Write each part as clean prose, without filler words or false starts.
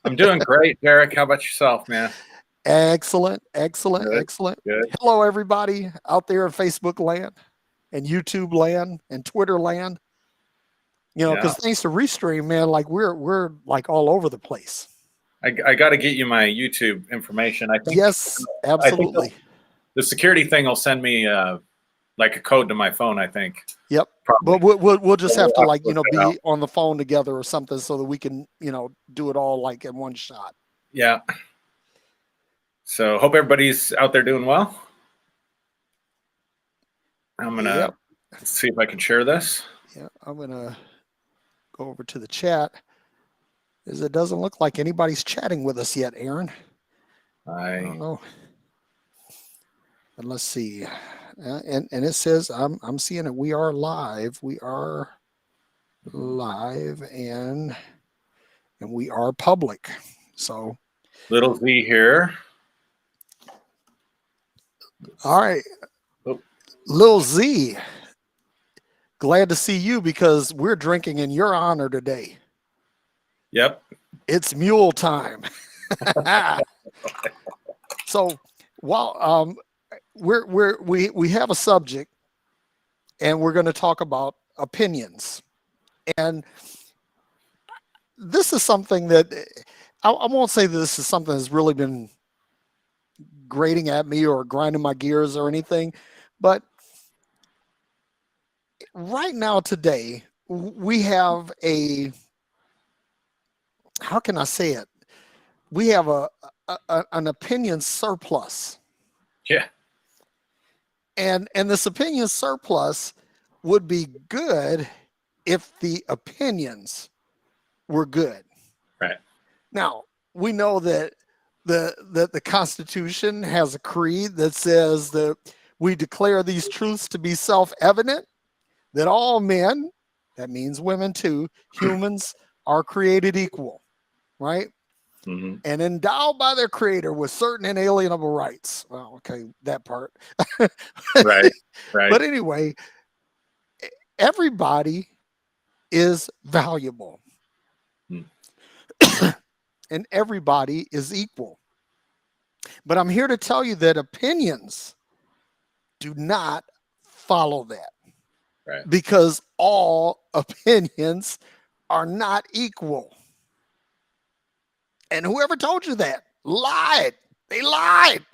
I'm doing great, Derrick. How about yourself, man? Excellent, excellent, Good, excellent. good. Hello, everybody out there in Facebook land and YouTube land and Twitter land. Yeah, Because thanks to Restream, man, like we're like all over the place. I got to get you my YouTube information. Yes, I think absolutely. the security thing will send me like a code to my phone. I think Yep. probably. But we'll just have to I'll have like to look that out. be on the phone together or something so that we can do it all like in one shot. Yeah. So hope everybody's out there doing well. I'm gonna Yep. see if I can share this. Yeah. I'm gonna go over to the chat. Is it doesn't look like anybody's chatting with us yet, Aaron. I I don't know. And let's see. And it says I'm seeing it. We are live. We are live and we are public. So little Z here. all right, Oh, Lil Z, glad to see you because we're drinking in your honor today. yep. It's mule time. So while we have a subject and we're going to talk about opinions. And this is something that I won't say that this is something that's really been grating at me or grinding my gears or anything, but right now today we have a, how can I say it? We have an opinion surplus, Yeah. and this opinion surplus would be good if the opinions were good. Right. Now, we know that the Constitution has a creed that says that we declare these truths to be self-evident, that all men, that means women too, humans are created equal, right? Mm-hmm. And endowed by their creator with certain inalienable rights. Well, okay, that part. Right. Right. But anyway, everybody is valuable Mm. and everybody is equal. But I'm here to tell you that opinions do not follow that Right. because all opinions are not equal. And whoever told you that lied. They lied.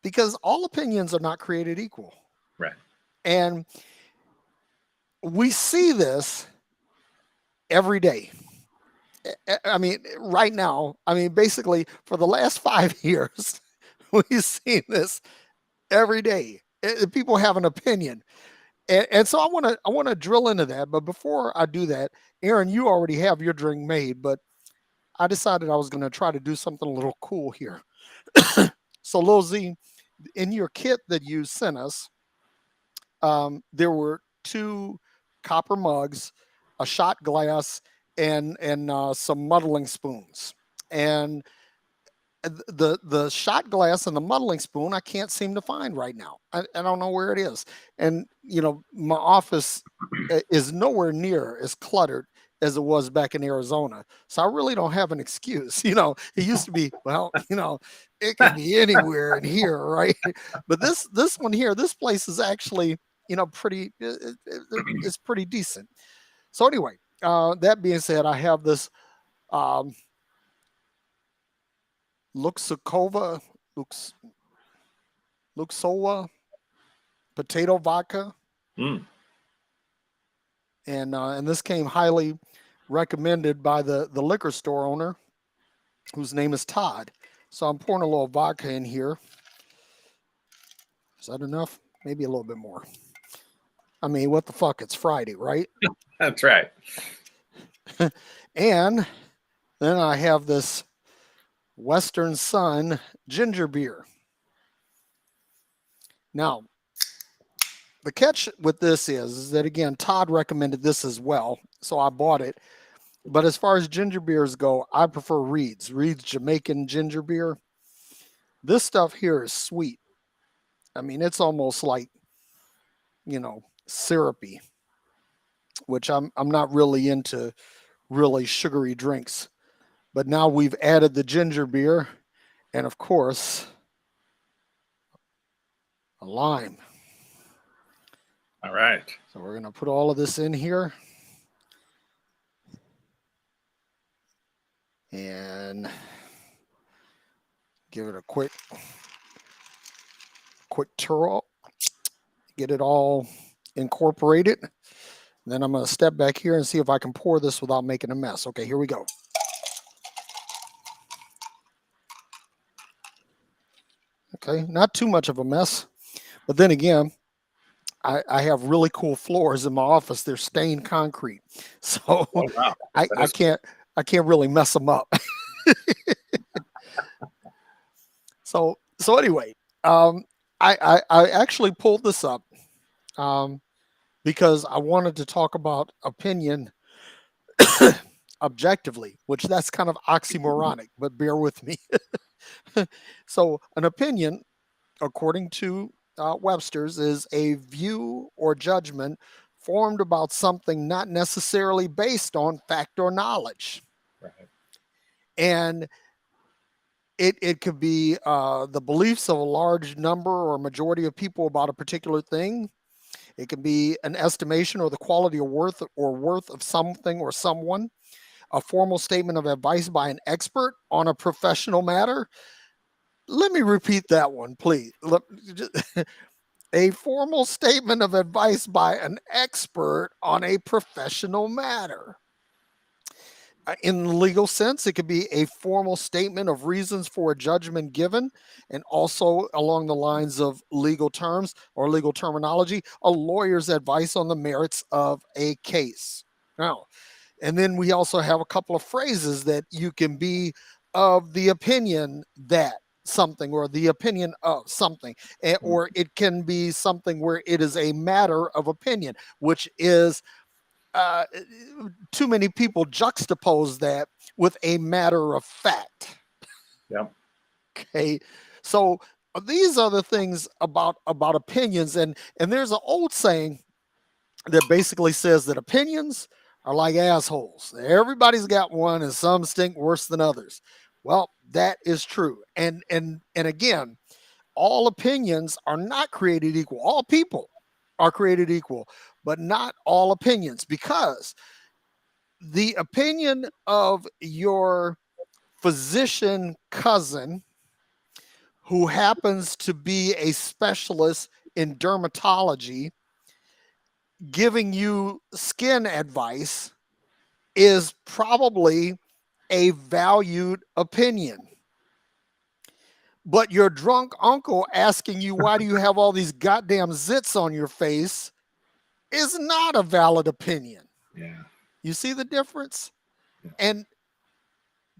Because all opinions are not created equal. Right. And we see this every day. I mean, right now, I mean, basically for the last 5 years, we've seen this every day. People have an opinion. And so I want to drill into that. But before I do that, Aaron, you already have your drink made, but I decided I was going to try to do something a little cool here. So, Lil Z, in your kit that you sent us, there were two copper mugs, a shot glass, and some muddling spoons. And the shot glass and the muddling spoon I can't seem to find right now. I don't know where it is. And my office is nowhere near as cluttered as it was back in Arizona. So I really don't have an excuse. It used to be, well, it could be anywhere in here, right? But this one here, this place is actually, pretty it's pretty decent. So anyway, that being said, I have this um Luxakova, Lux Luxola potato vodka, Mm. and this came highly recommended by the liquor store owner, whose name is Todd. So I'm pouring a little vodka in here. Is that enough? Maybe a little bit more. I mean, what the fuck? It's Friday, right? That's right. And then I have this Western Sun ginger beer. Now, the catch with this is that, again, Todd recommended this as well, so I bought it. But as far as ginger beers go, I prefer Reed's. Reed's Jamaican ginger beer. This stuff here is sweet. I mean, it's almost like, syrupy, which I'm not really into really sugary drinks. But now we've added the ginger beer and, of course, a lime. All right. So we're going to put all of this in here. And give it a quick twirl. Get it all incorporated. And then I'm going to step back here and see if I can pour this without making a mess. Okay, here we go. Okay, not too much of a mess. But then again, I have really cool floors in my office. They're stained concrete. So Oh, wow. I can't really mess them up. So anyway, I actually pulled this up because I wanted to talk about opinion objectively, which that's kind of oxymoronic, but bear with me. So an opinion, according to Webster's, is a view or judgment formed about something not necessarily based on fact or knowledge. Right. And it could be the beliefs of a large number or majority of people about a particular thing. It can be an estimation or the quality or worth of something or someone. A formal statement of advice by an expert on a professional matter. Let me repeat that one, please. A formal statement of advice by an expert on a professional matter. In the legal sense, it could be a formal statement of reasons for a judgment given, and also along the lines of legal terms or legal terminology, a lawyer's advice on the merits of a case. Now, and then we also have a couple of phrases that you can be of the opinion that something, or the opinion of something, or it can be something where it is a matter of opinion, which is too many people juxtapose that with a matter of fact. Yep. Okay, so these are the things about opinions, and there's an old saying that basically says that opinions are like assholes. Everybody's got one, and some stink worse than others. Well, that is true, and again, all opinions are not created equal. All people are created equal, but not all opinions, because the opinion of your physician cousin who happens to be a specialist in dermatology giving you skin advice is probably a valued opinion. But your drunk uncle asking you, why do you have all these goddamn zits on your face, is not a valid opinion. Yeah. You see the difference? Yeah. And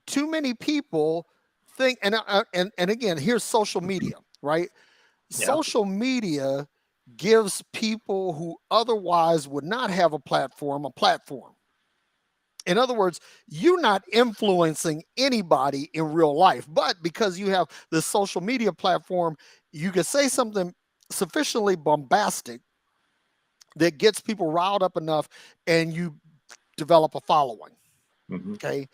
too many people think, and again, here's social media, right? Yeah. Social media gives people who otherwise would not have a platform. In other words, you're not influencing anybody in real life, but because you have this social media platform, you can say something sufficiently bombastic that gets people riled up enough, and you develop a following. Mm-hmm. Okay,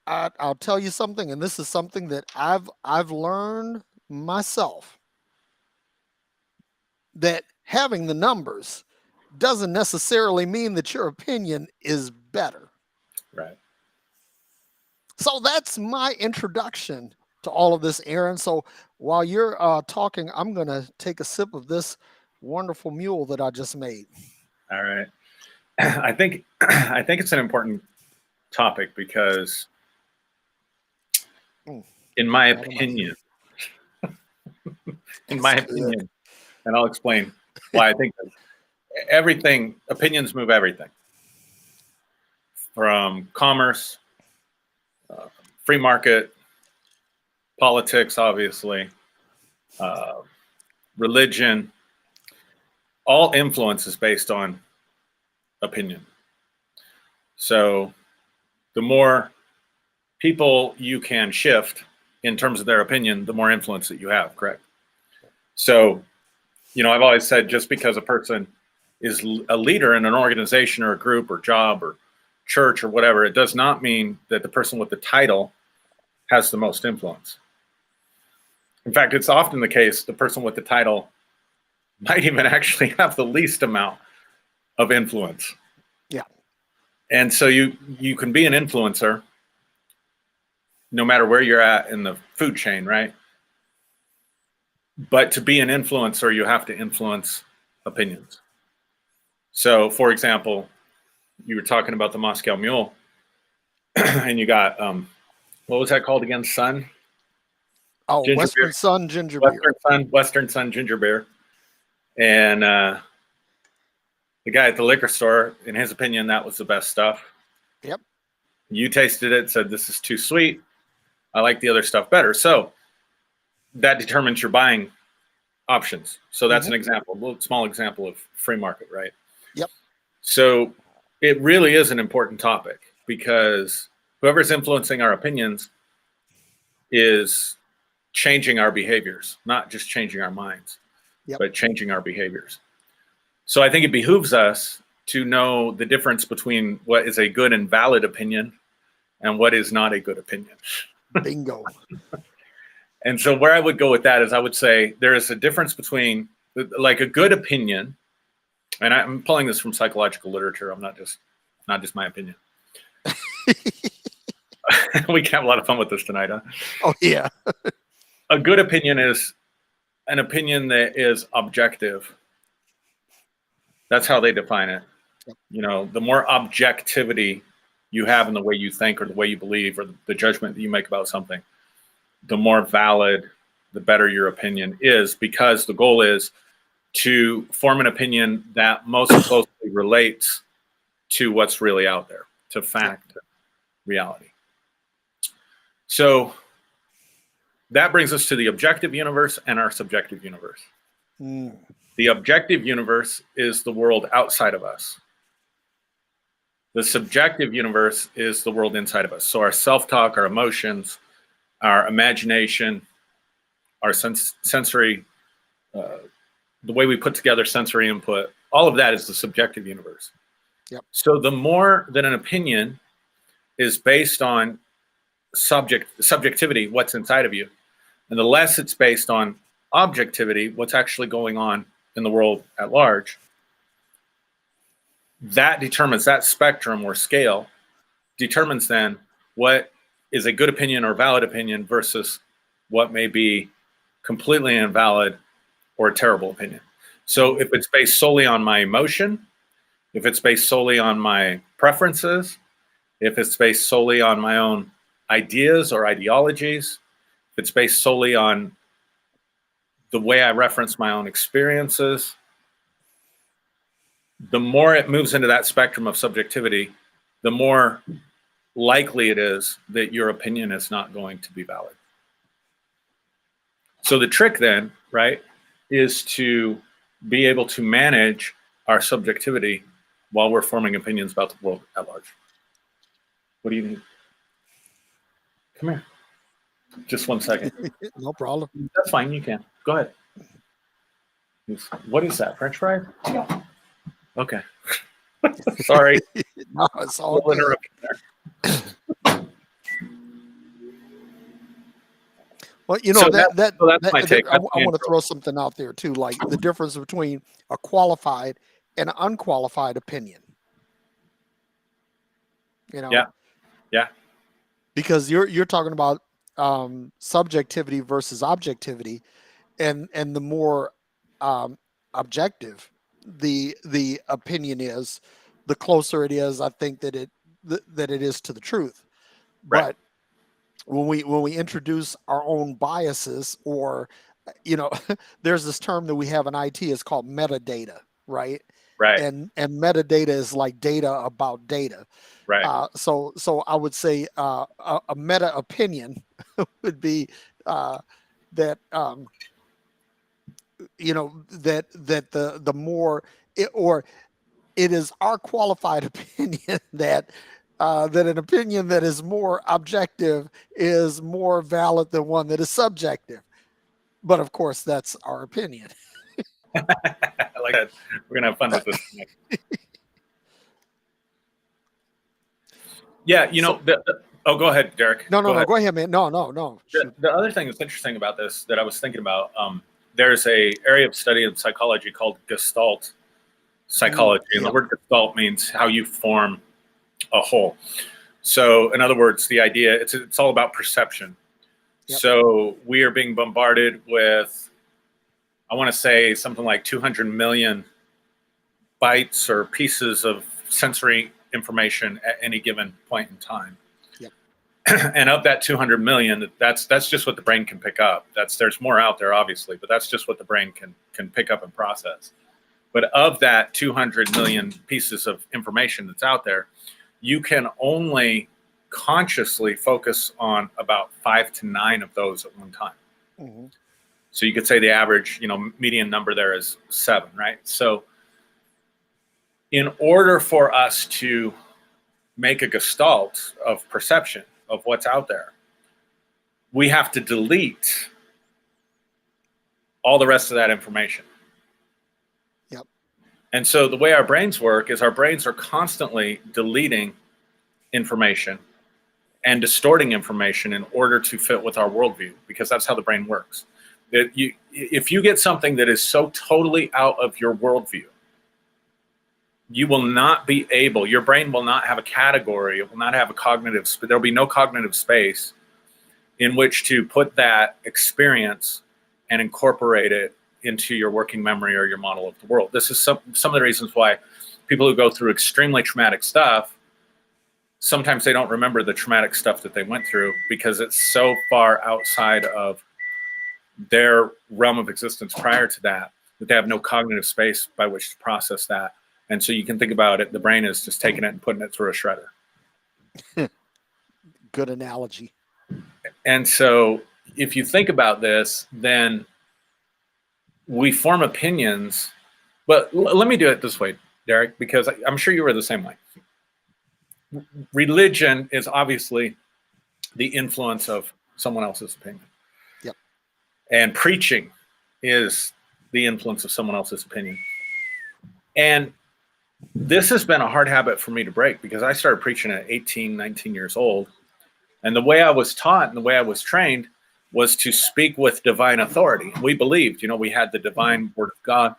I'll tell you something, and this is something that I've learned myself, that having the numbers doesn't necessarily mean that your opinion is better. Right. So that's my introduction to all of this, Aaron. So while you're talking, I'm going to take a sip of this wonderful mule that I just made. All right. I think it's an important topic because, in my opinion, and I'll explain why I think that opinions move everything, from commerce, free market, politics, obviously, religion. All influence is based on opinion. So the more people you can shift in terms of their opinion, the more influence that you have, correct? So, I've always said, just because a person is a leader in an organization or a group or job or church or whatever, it does not mean that the person with the title has the most influence. In fact, it's often the case the person with the title might even actually have the least amount of influence. Yeah. And so you can be an influencer no matter where you're at in the food chain, right? But to be an influencer, you have to influence opinions. So, for example, you were talking about the Moscow Mule, and you got what was that called again? Sun? Oh, Ginger Western beer. Sun ginger beer. Western Sun ginger beer. And the guy at the liquor store, in his opinion, that was the best stuff. Yep. You tasted it, said this is too sweet. I like the other stuff better. So that determines your buying options. So that's an example, a little small example of free market, right? Yep. So it really is an important topic because whoever's influencing our opinions is changing our behaviors, not just changing our minds, but changing our behaviors. So I think it behooves us to know the difference between what is a good and valid opinion and what is not a good opinion. Bingo. And so where I would go with that is I would say there is a difference between like a good opinion, and I'm pulling this from psychological literature. I'm not just my opinion. We can have a lot of fun with this tonight, huh? Oh, yeah. A good opinion is an opinion that is objective. That's how they define it. You know, the more objectivity you have in the way you think or the way you believe or the judgment that you make about something, the more valid, the better your opinion is, because the goal is to form an opinion that most closely relates to what's really out there, to fact, reality. So that brings us to the objective universe and our subjective universe. The objective universe is the world outside of us. The subjective universe is the world inside of us. So our self-talk, our emotions, our imagination, our sensory, the way we put together sensory input, all of that is the subjective universe. Yep. So the more that an opinion is based on subjectivity, what's inside of you, and the less it's based on objectivity, what's actually going on in the world at large, that determines, that spectrum or scale determines then what is a good opinion or valid opinion versus what may be completely invalid or a terrible opinion. So if it's based solely on my emotion, if it's based solely on my preferences, if it's based solely on my own ideas or ideologies, if it's based solely on the way I reference my own experiences, the more it moves into that spectrum of subjectivity, the more likely it is that your opinion is not going to be valid. So the trick then, right, is to be able to manage our subjectivity while we're forming opinions about the world at large. What do you need? Come here. Just 1 second. No problem. That's fine. You can. Go ahead. What is that? French fries? Okay. Sorry. No, it's all good. Well, you know, So that's my take. I want to throw something out there too, like the difference between a qualified and an unqualified opinion. You know, yeah, because you're talking about subjectivity versus objectivity, and the more objective the opinion is, the closer it is, I think, that it is to the truth. Right. But when we introduce our own biases, or there's this term that we have in IT, is called metadata, right? Right. And metadata is like data about data. Right. So I would say a meta opinion would be that that the more it is our qualified opinion that an opinion that is more objective is more valid than one that is subjective. But of course, that's our opinion. I like that. We're gonna have fun with this tonight. Yeah, oh, go ahead, Derrick. No, Go ahead. go ahead, man. No. Shoot. The other thing that's interesting about this that I was thinking about, there's a area of study in psychology called Gestalt psychology, and the word Gestalt means how you form a whole. So, in other words, the idea it's all about perception. Yep. So we are being bombarded with, I want to say something like 200 million bytes or pieces of sensory information at any given point in time. Yep. And of that 200 million, that's just what the brain can pick up. There's more out there, obviously, but that's just what the brain can pick up and process. But of that 200 million pieces of information that's out there, you can only consciously focus on about 5 to 9 of those at one time. Mm-hmm. So you could say the average, median number there is 7, right? So in order for us to make a gestalt of perception of what's out there, we have to delete all the rest of that information. Yep. And so the way our brains work is our brains are constantly deleting information and distorting information in order to fit with our worldview, because that's how the brain works. If you get something that is so totally out of your worldview, you will not be able, your brain will not have a category, it will not have a cognitive, there'll be no cognitive space in which to put that experience and incorporate it into your working memory or your model of the world. This is some of the reasons why people who go through extremely traumatic stuff, sometimes they don't remember the traumatic stuff that they went through because it's so far outside of their realm of existence prior to that they have no cognitive space by which to process that. And so you can think about it, the brain is just taking it and putting it through a shredder. Good analogy. And so if you think about this, then we form opinions. But let me do it this way, Derrick, because I'm sure you were the same way. Religion is obviously the influence of someone else's opinion. Yep. And preaching is the influence of someone else's opinion. And this has been a hard habit for me to break because I started preaching at 18, 19 years old. And the way I was taught and the way I was trained was to speak with divine authority. We believed, we had the divine word of God.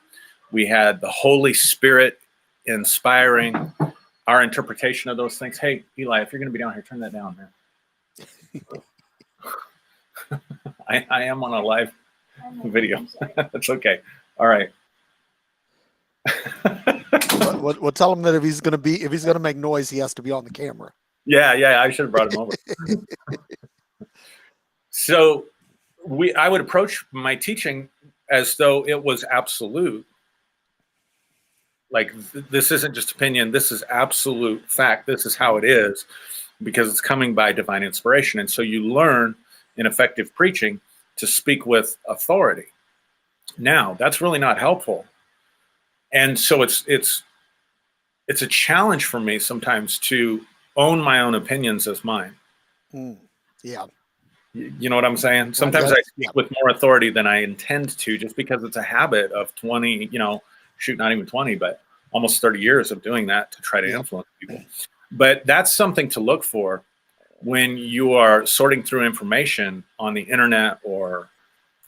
We had the Holy Spirit inspiring our interpretation of those things. Hey, Eli, if you're going to be down here, turn that down, man. I am on a live video. That's okay. All right. We'll tell him that if he's going to make noise, he has to be on the camera. Yeah. I should have brought him over. So I would approach my teaching as though it was absolute. Like, this isn't just opinion, this is absolute fact. This is how it is because it's coming by divine inspiration. And so you learn in effective preaching to speak with authority. Now, that's really not helpful. And so it's a challenge for me sometimes to own my own opinions as mine. Yeah. You know what I'm saying? Sometimes I speak with more authority than I intend to, just because it's a habit of 20, not even 20, but almost 30 years of doing that to try to influence people. But that's something to look for when you are sorting through information on the internet or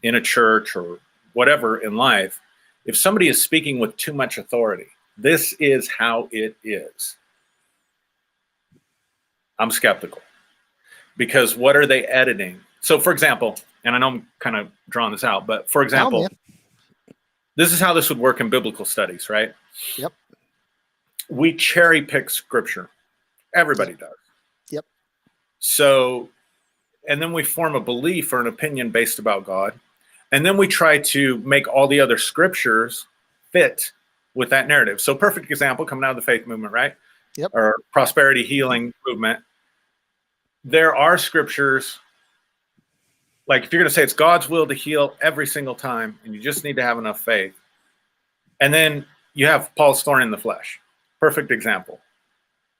in a church or whatever in life. If somebody is speaking with too much authority, this is how it is, I'm skeptical. Because what are they editing? So, for example, and I know I'm kind of drawing this out, but for example, this is how this would work in biblical studies, right? Yep. We cherry pick scripture. Everybody does. Yep. So, and then we form a belief or an opinion based about God. And then we try to make all the other scriptures fit with that narrative. So, perfect example coming out of the faith movement, right? Yep. Or prosperity healing movement. There are scriptures, like if you're going to say it's God's will to heal every single time, and you just need to have enough faith. And then you have Paul's thorn in the flesh. Perfect example.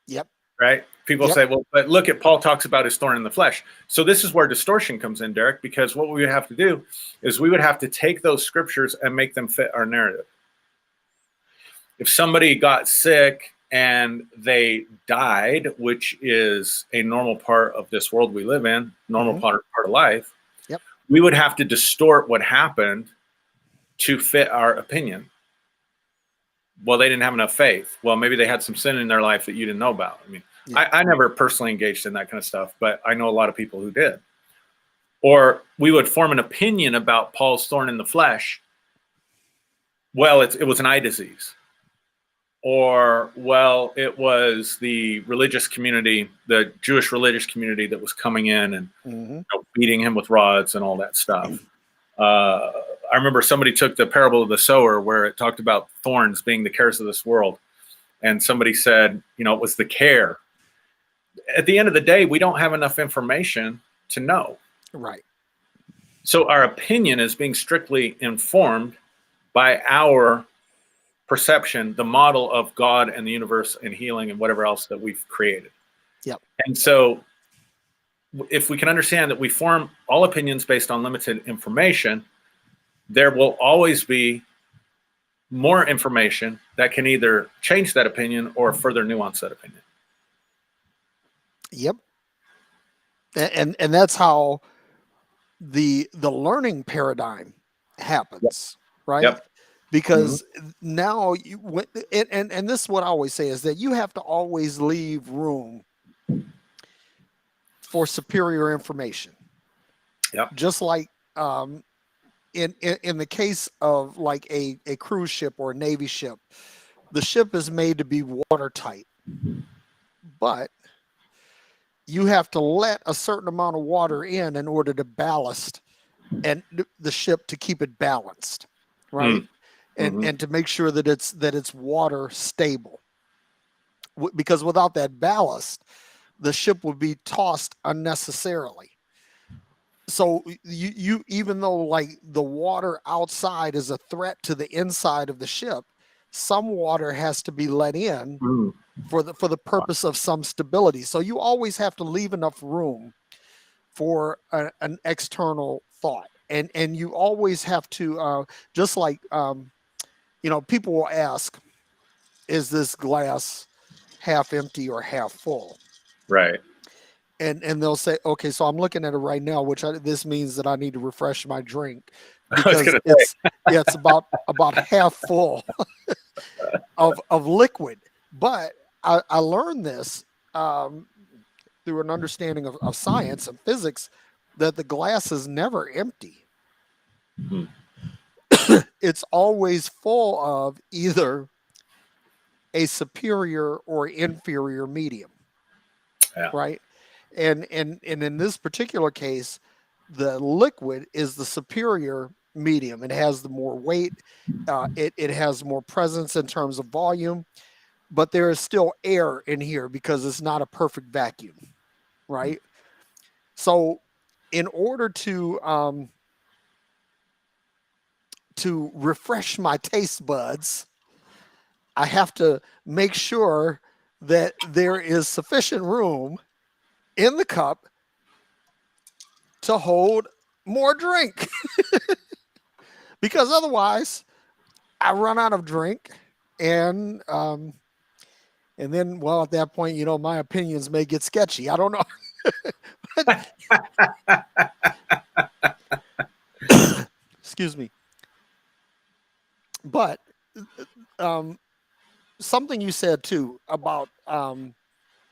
Yep. right? People Yep. say, well, but look at Paul talks about his thorn in the flesh. So this is where distortion comes in, Derrick, because what we would have to do is we would have to take those scriptures and make them fit our narrative. If somebody got sick and they died, which is a normal part of this world we live in, normal part of life, Yep. we would have to distort what happened to fit our opinion. Well, they didn't have enough faith. Well, maybe they had some sin in their life that you didn't know about. I mean, Yeah. I never personally engaged in that kind of stuff, but I know a lot of people who did. Or we would form an opinion about Paul's thorn in the flesh. Well, it was an eye disease. Or, well, it was the religious community, the Jewish religious community that was coming in and beating him with rods and all that stuff. I remember somebody took the parable of the sower where it talked about thorns being the cares of this world. And somebody said, it was the care. At the end of the day, we don't have enough information to know. Right. So our opinion is being strictly informed by our perception, the model of God and the universe and healing and whatever else that we've created. Yep. And so if we can understand that we form all opinions based on limited information, there will always be more information that can either change that opinion or further nuance that opinion. Yep. And that's how the learning paradigm happens, right? Yep. Because now and this is what I always say is that you have to always leave room for superior information. Yep. Just like in the case of like a cruise ship or a Navy ship, the ship is made to be watertight, but you have to let a certain amount of water in order to ballast and the ship to keep it balanced, right? And to make sure that it's water stable. Because without that ballast, the ship would be tossed unnecessarily. So you even though like the water outside is a threat to the inside of the ship, some water has to be let in for the purpose of some stability. So you always have to leave enough room for an external thought, and you always have to just like people will ask, is this glass half empty or half full? Right. And they'll say, okay, so I'm looking at it right now, this means that I need to refresh my drink because it's about half full of liquid. But I learned this through an understanding of science and physics that the glass is never empty. It's always full of either a superior or inferior medium, right? And in this particular case, the liquid is the superior medium. It has the more weight. It has more presence in terms of volume, but there is still air in here because it's not a perfect vacuum, right? So in order to refresh my taste buds, I have to make sure that there is sufficient room in the cup to hold more drink because otherwise I run out of drink and then, well, at that point, my opinions may get sketchy. I don't know. Excuse me. But something you said too about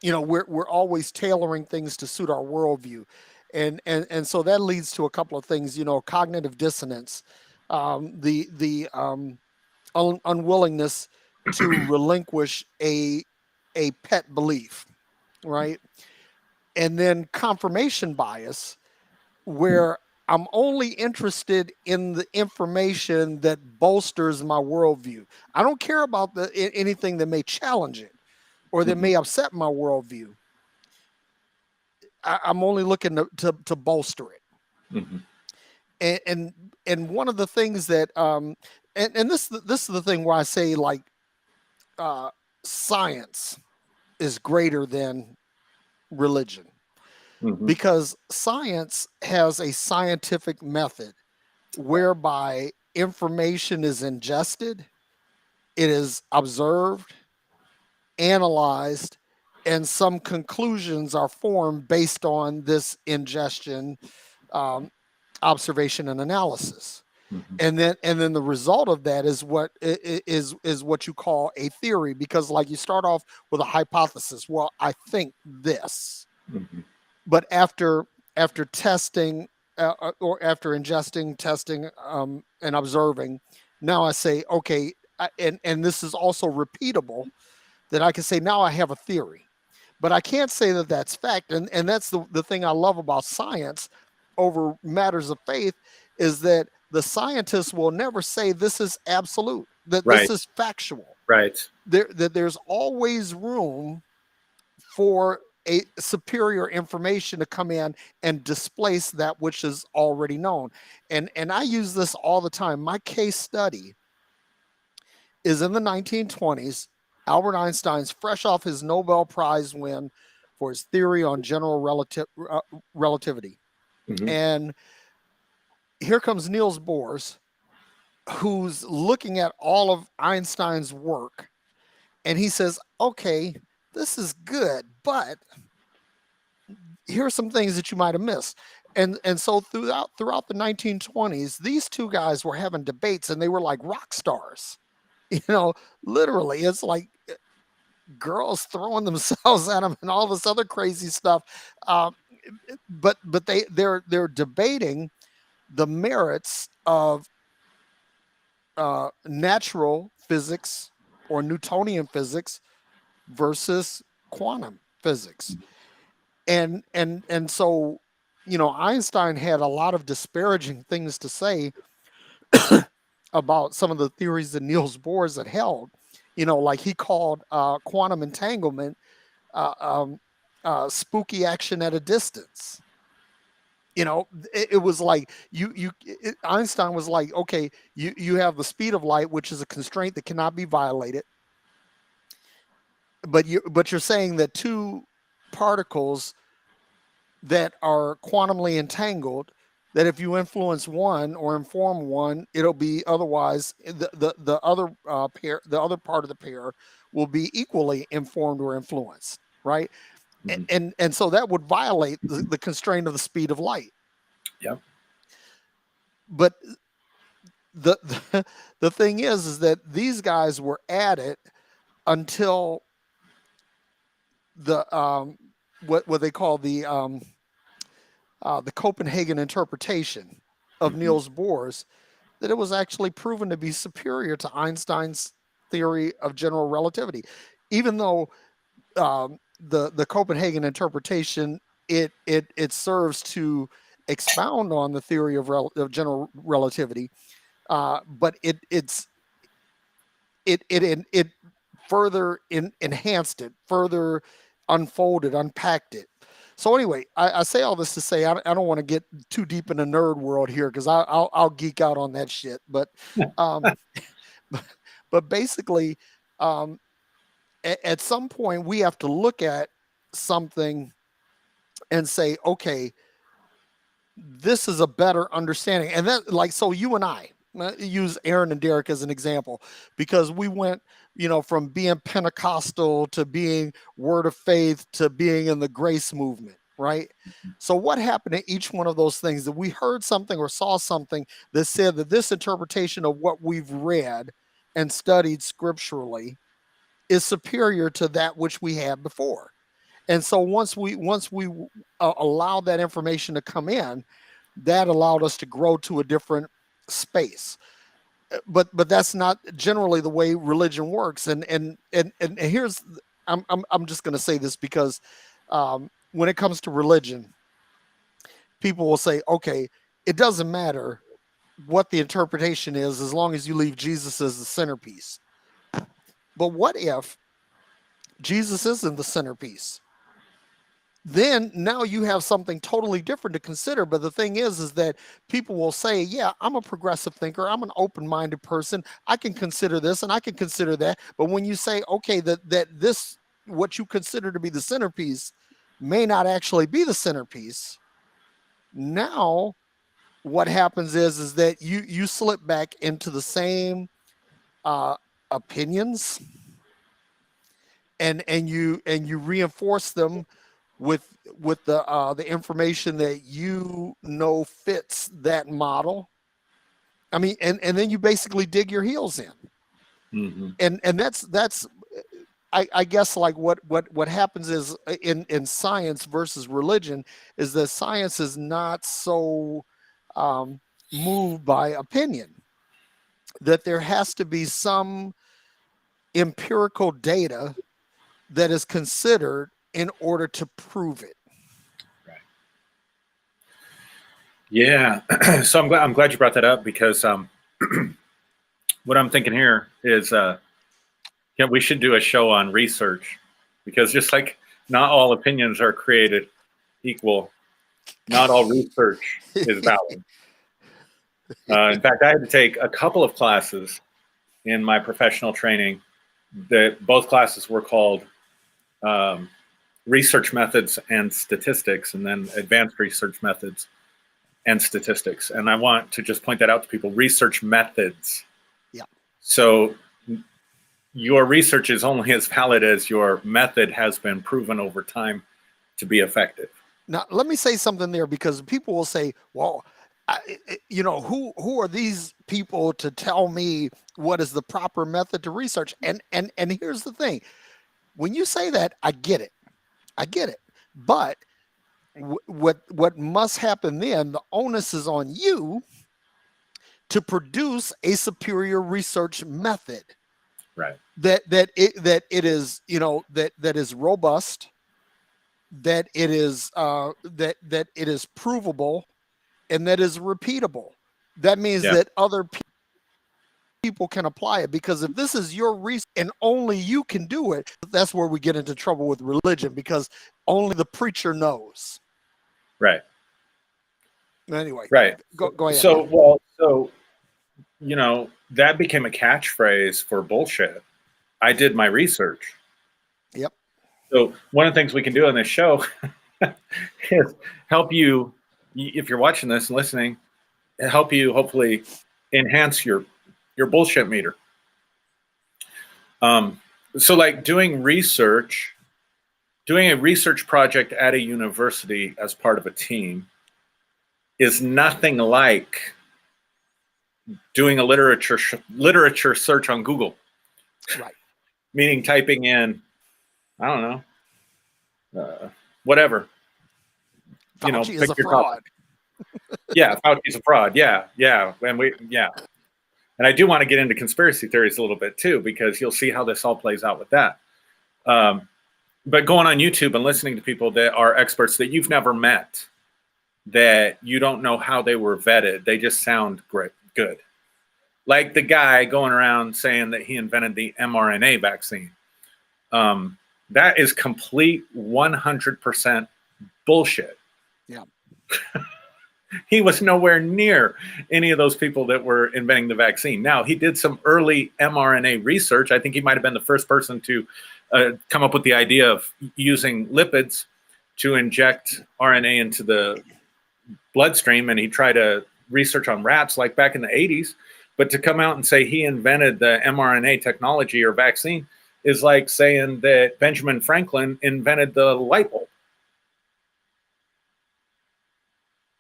we're always tailoring things to suit our worldview, and so that leads to a couple of things. Cognitive dissonance, the unwillingness to relinquish a pet belief, right? And then confirmation bias, where I'm only interested in the information that bolsters my worldview. I don't care about anything that may challenge it or that may upset my worldview. I'm only looking to bolster it. And one of the things that and this is the thing where I say like science is greater than religion, Mhm. because science has a scientific method whereby information is ingested, it is observed, analyzed, and some conclusions are formed based on this ingestion, um, observation, and analysis. Mhm. And then the result of that is is what you call a theory, because like you start off with a hypothesis. Well, I think this, Mhm. but after testing, or after ingesting, testing, and observing, now I say, okay, and this is also repeatable, that I can say now I have a theory, but I can't say that that's fact. And that's the thing I love about science over matters of faith, is that the scientists will never say this is absolute, that this Right. is factual. Right. That there's always room for a superior information to come in and displace that which is already known. And I use this all the time. My case study is in the 1920s. Albert Einstein's fresh off his Nobel Prize win for his theory on general relativity. Mhm. And here comes Niels Bohr's, who's looking at all of Einstein's work, and he says, okay, this is good, but here are some things that you might have missed. And so throughout the 1920s, these two guys were having debates, and they were like rock stars. You know, literally, it's like girls throwing themselves at them and all this other crazy stuff. Um, but they're debating the merits of natural physics or Newtonian physics versus quantum physics. And so, Einstein had a lot of disparaging things to say about some of the theories that Niels Bohr had held. Like he called quantum entanglement uh, um, spooky action at a distance. It was like Einstein was like, okay, you have the speed of light, which is a constraint that cannot be violated, but you're saying that two particles that are quantumly entangled, that if you influence one or inform one, it'll be otherwise the other pair, the other part of the pair will be equally informed or influenced, right? Mhm. And so that would violate the constraint of the speed of light. Yeah. But the, the thing is that these guys were at it until the what they call the Copenhagen interpretation of Mhm. Niels Bohr's, that it was actually proven to be superior to Einstein's theory of general relativity, even though the Copenhagen interpretation, it serves to expound on the theory of general relativity, but it further enhanced it, further unfolded, unpacked it. So anyway, I say all this to say I don't want to get too deep in the nerd world here, because I'll geek out on that shit. Um, but basically, um, at some point we have to look at something and say, okay, this is a better understanding. And that, like, so you and I use Aaron and Derrick as an example, because we went, from being Pentecostal to being Word of Faith to being in the grace movement, right? So what happened to each one of those things? That we heard something or saw something that said that this interpretation of what we've read and studied scripturally is superior to that which we had before. And so once we allowed that information to come in, that allowed us to grow to a different space. But that's not generally the way religion works. And here's, I'm just going to say this, because when it comes to religion, people will say, okay, it doesn't matter what the interpretation is as long as you leave Jesus as the centerpiece. But what if Jesus isn't the centerpiece? Then now you have something totally different to consider. But the thing is that people will say, yeah, I'm a progressive thinker, I'm an open-minded person, I can consider this and I can consider that. But when you say, okay, that this what you consider to be the centerpiece may not actually be the centerpiece. Now what happens is that you slip back into the same opinions, and you reinforce them with the information that you know fits that model. I mean, and then you basically dig your heels in. And that's I guess like what happens is in science versus religion is that science is not so moved by opinion, that there has to be some empirical data that is considered in order to prove it. Right. Yeah. So I'm glad you brought that up, because what I'm thinking here is we should do a show on research, because just like not all opinions are created equal, not all research is valid. In fact, I had to take a couple of classes in my professional training that both classes were called research methods and statistics, and then advanced research methods and statistics. And I want to just point that out to people: research methods. Yeah. So your research is only as valid as your method has been proven over time to be effective. Now, let me say something there, because people will say, well, who are these people to tell me what is the proper method to research? And here's the thing. When you say that, I get it. But what must happen then, the onus is on you to produce a superior research method. Right. That it is, that is robust, that it is that it is provable, and that is repeatable. That means that other people can apply it, because if this is your research and only you can do it, that's where we get into trouble with religion, because only the preacher knows. Right. Anyway, right. Go ahead. So that became a catchphrase for bullshit. I did my research. Yep. So one of the things we can do on this show is help you, if you're watching this and listening, help you hopefully enhance your bullshit meter. So like doing a research project at a university as part of a team is nothing like doing a literature search on Google. Right. Meaning typing in, I don't know, whatever. Fauci is a fraud. Yeah, Fauci's a fraud. Yeah. And I do want to get into conspiracy theories a little bit too, because you'll see how this all plays out with that. But going on YouTube and listening to people that are experts that you've never met, that you don't know how they were vetted, they just sound good. Like the guy going around saying that he invented the mRNA vaccine. That is complete 100% bullshit. Yeah. He was nowhere near any of those people that were inventing the vaccine. Now, he did some early mRNA research. I think he might have been the first person to come up with the idea of using lipids to inject RNA into the bloodstream, and he tried to research on rats like back in the 80s. But to come out and say he invented the mRNA technology or vaccine is like saying that Benjamin Franklin invented the light bulb.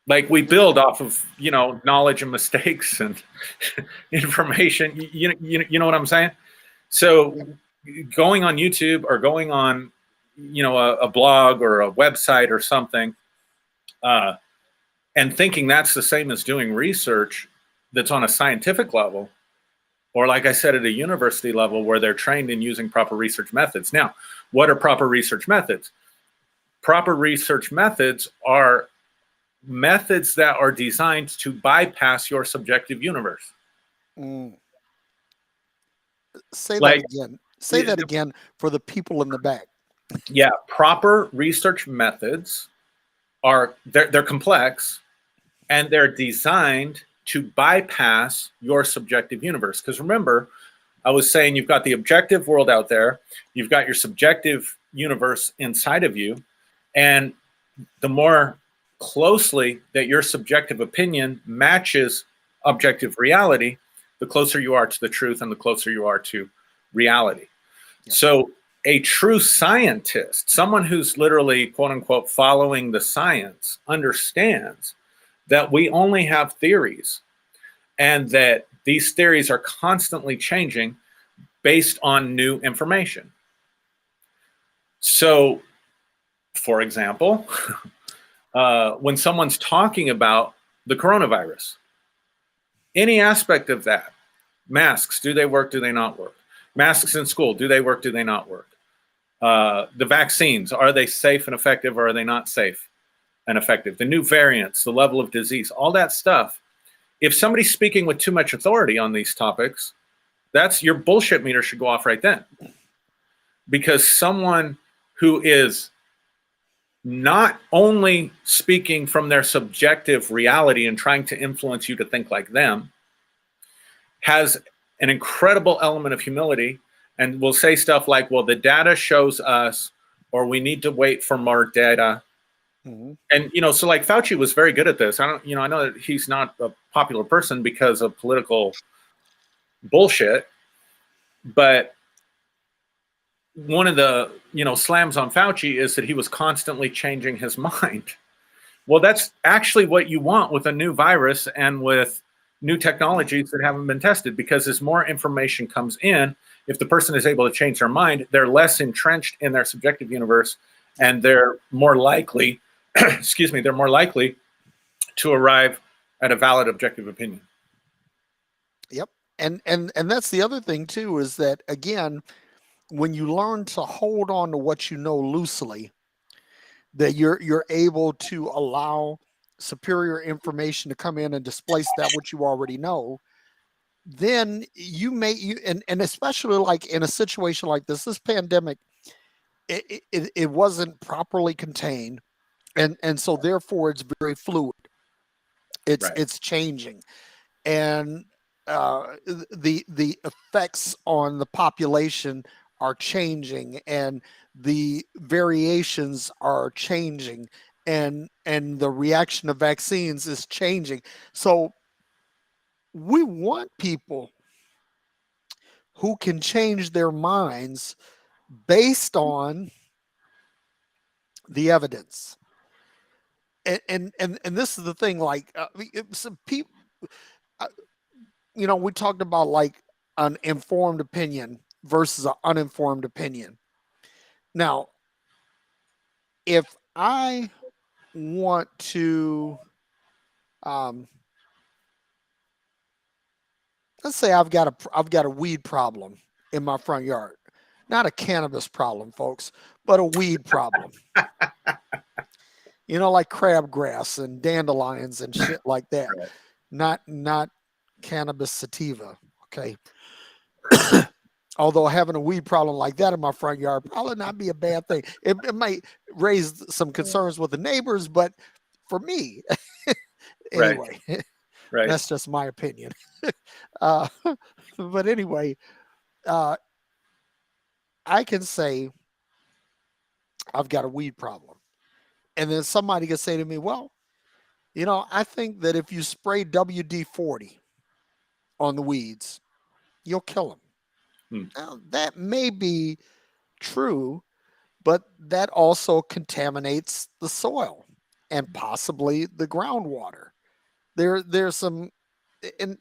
Like, we build off of, knowledge and mistakes and information. You know what I'm saying? So going on YouTube or going on, a blog or a website or something, and thinking that's the same as doing research that's on a scientific level, or like I said, at a university level where they're trained in using proper research methods. Now, what are proper research methods? Proper research methods are methods that are designed to bypass your subjective universe. Say that again. Say that again for the people in the back. Yeah, proper research methods are they're complex, and they're designed to bypass your subjective universe. Because remember, I was saying you've got the objective world out there, you've got your subjective universe inside of you. And the more closely that your subjective opinion matches objective reality, the closer you are to the truth and the closer you are to reality. Yep. So a true scientist, someone who's literally, quote unquote, following the science, understands that we only have theories and that these theories are constantly changing based on new information. So, for example, when someone's talking about the coronavirus, any aspect of that, masks, do they work, do they not work? Masks in school, do they work, do they not work? The vaccines, are they safe and effective, or are they not safe and effective? The new variants, the level of disease, all that stuff. If somebody's speaking with too much authority on these topics, that's your bullshit meter should go off right then. Because someone who is not only speaking from their subjective reality and trying to influence you to think like them, has an incredible element of humility and will say stuff like, well, the data shows us, or we need to wait for more data. Mm-hmm. And, you know, so like Fauci was very good at this. I know that he's not a popular person because of political bullshit, but one of the, slams on Fauci is that he was constantly changing his mind. Well, that's actually what you want with a new virus and with new technologies that haven't been tested, because as more information comes in, if the person is able to change their mind, they're less entrenched in their subjective universe, and they're more likely, they're more likely to arrive at a valid objective opinion. Yep. And that's the other thing too, is that again, when you learn to hold on to what you know loosely, that you're able to allow superior information to come in and displace that which you already know, then and especially like in a situation like this pandemic, it wasn't properly contained, and so therefore it's very fluid. It's changing, and the effects on the population are changing, and the variations are changing, and the reaction of vaccines is changing. So we want people who can change their minds based on the evidence. And this is the thing, like some people, we talked about like an informed opinion versus an uninformed opinion. Now, if I want to, let's say I've got a weed problem in my front yard, not a cannabis problem, folks, but a weed problem. Like crabgrass and dandelions and shit like that. Right. Not cannabis sativa. Okay. Although having a weed problem like that in my front yard probably not be a bad thing. It might raise some concerns with the neighbors, but for me, anyway, right. That's just my opinion. But anyway, I can say I've got a weed problem. And then somebody can say to me, well, I think that if you spray WD-40 on the weeds, you'll kill them. Now, that may be true, but that also contaminates the soil and possibly the groundwater. There's some, and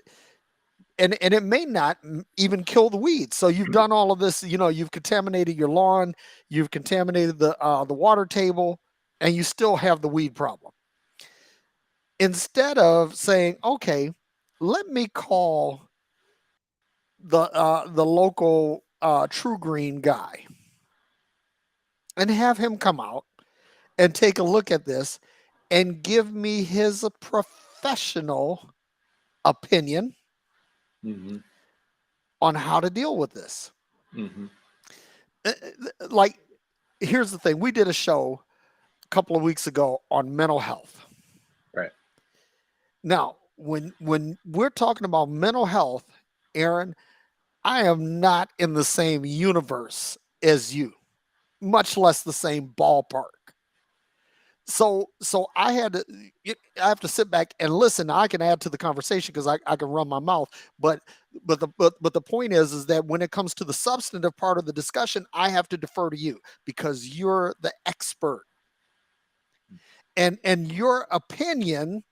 it may not even kill the weeds. So you've done all of this, you've contaminated your lawn, you've contaminated the water table, and you still have the weed problem. Instead of saying, okay, let me call the local True Green guy and have him come out and take a look at this and give me his professional opinion on how to deal with this. Like, here's the thing. We did a show a couple of weeks ago on mental health. Right. Now, when we're talking about mental health, Aaron, I am not in the same universe as you. much less the same ballpark. So I have to sit back and listen. Now, I can add to the conversation because I can run my mouth, but the point is that when it comes to the substantive part of the discussion, I have to defer to you because you're the expert, and your opinion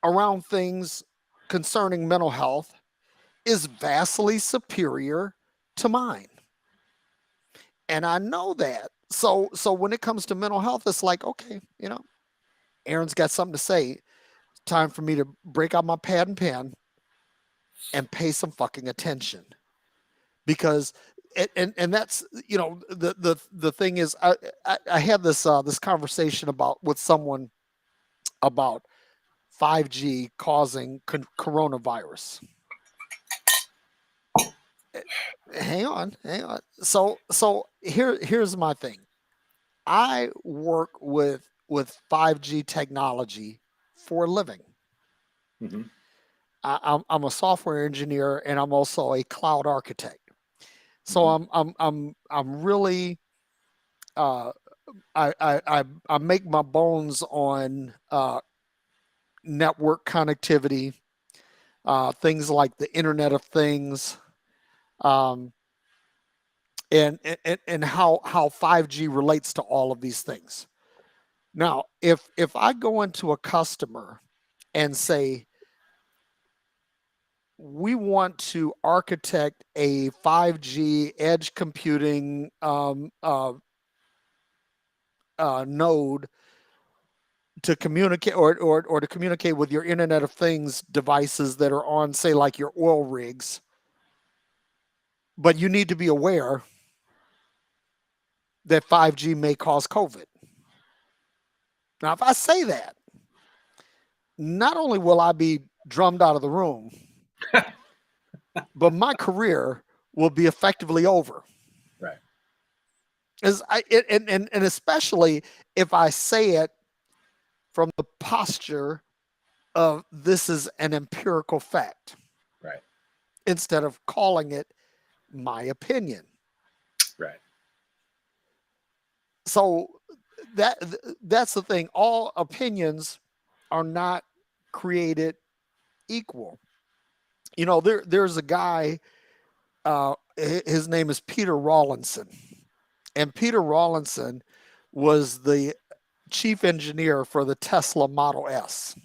around things concerning mental health is vastly superior to mine. And I know that. So when it comes to mental health, it's like, okay, Aaron's got something to say. It's time for me to break out my pad and pen and pay some fucking attention. Because and that's the thing is I had this this conversation with someone about 5G causing coronavirus. Hang on. So here's my thing. I work with 5G technology for a living. Mm-hmm. I'm a software engineer and I'm also a cloud architect. So I'm really I make my bones on network connectivity, things like the Internet of Things, um, and how 5G relates to all of these things. Now, if I go into a customer and say, we want to architect a 5G edge computing node to communicate or to communicate with your Internet of Things devices that are on, say, like your oil rigs, but you need to be aware that 5G may cause COVID. Now, if I say that, not only will I be drummed out of the room, but my career will be effectively over. Right. And especially if I say it from the posture of this is an empirical fact, Right. instead of calling it my opinion. Right. So that's the thing. All opinions are not created equal. There's a guy. His name is Peter Rawlinson, and Peter Rawlinson was the chief engineer for the Tesla Model S.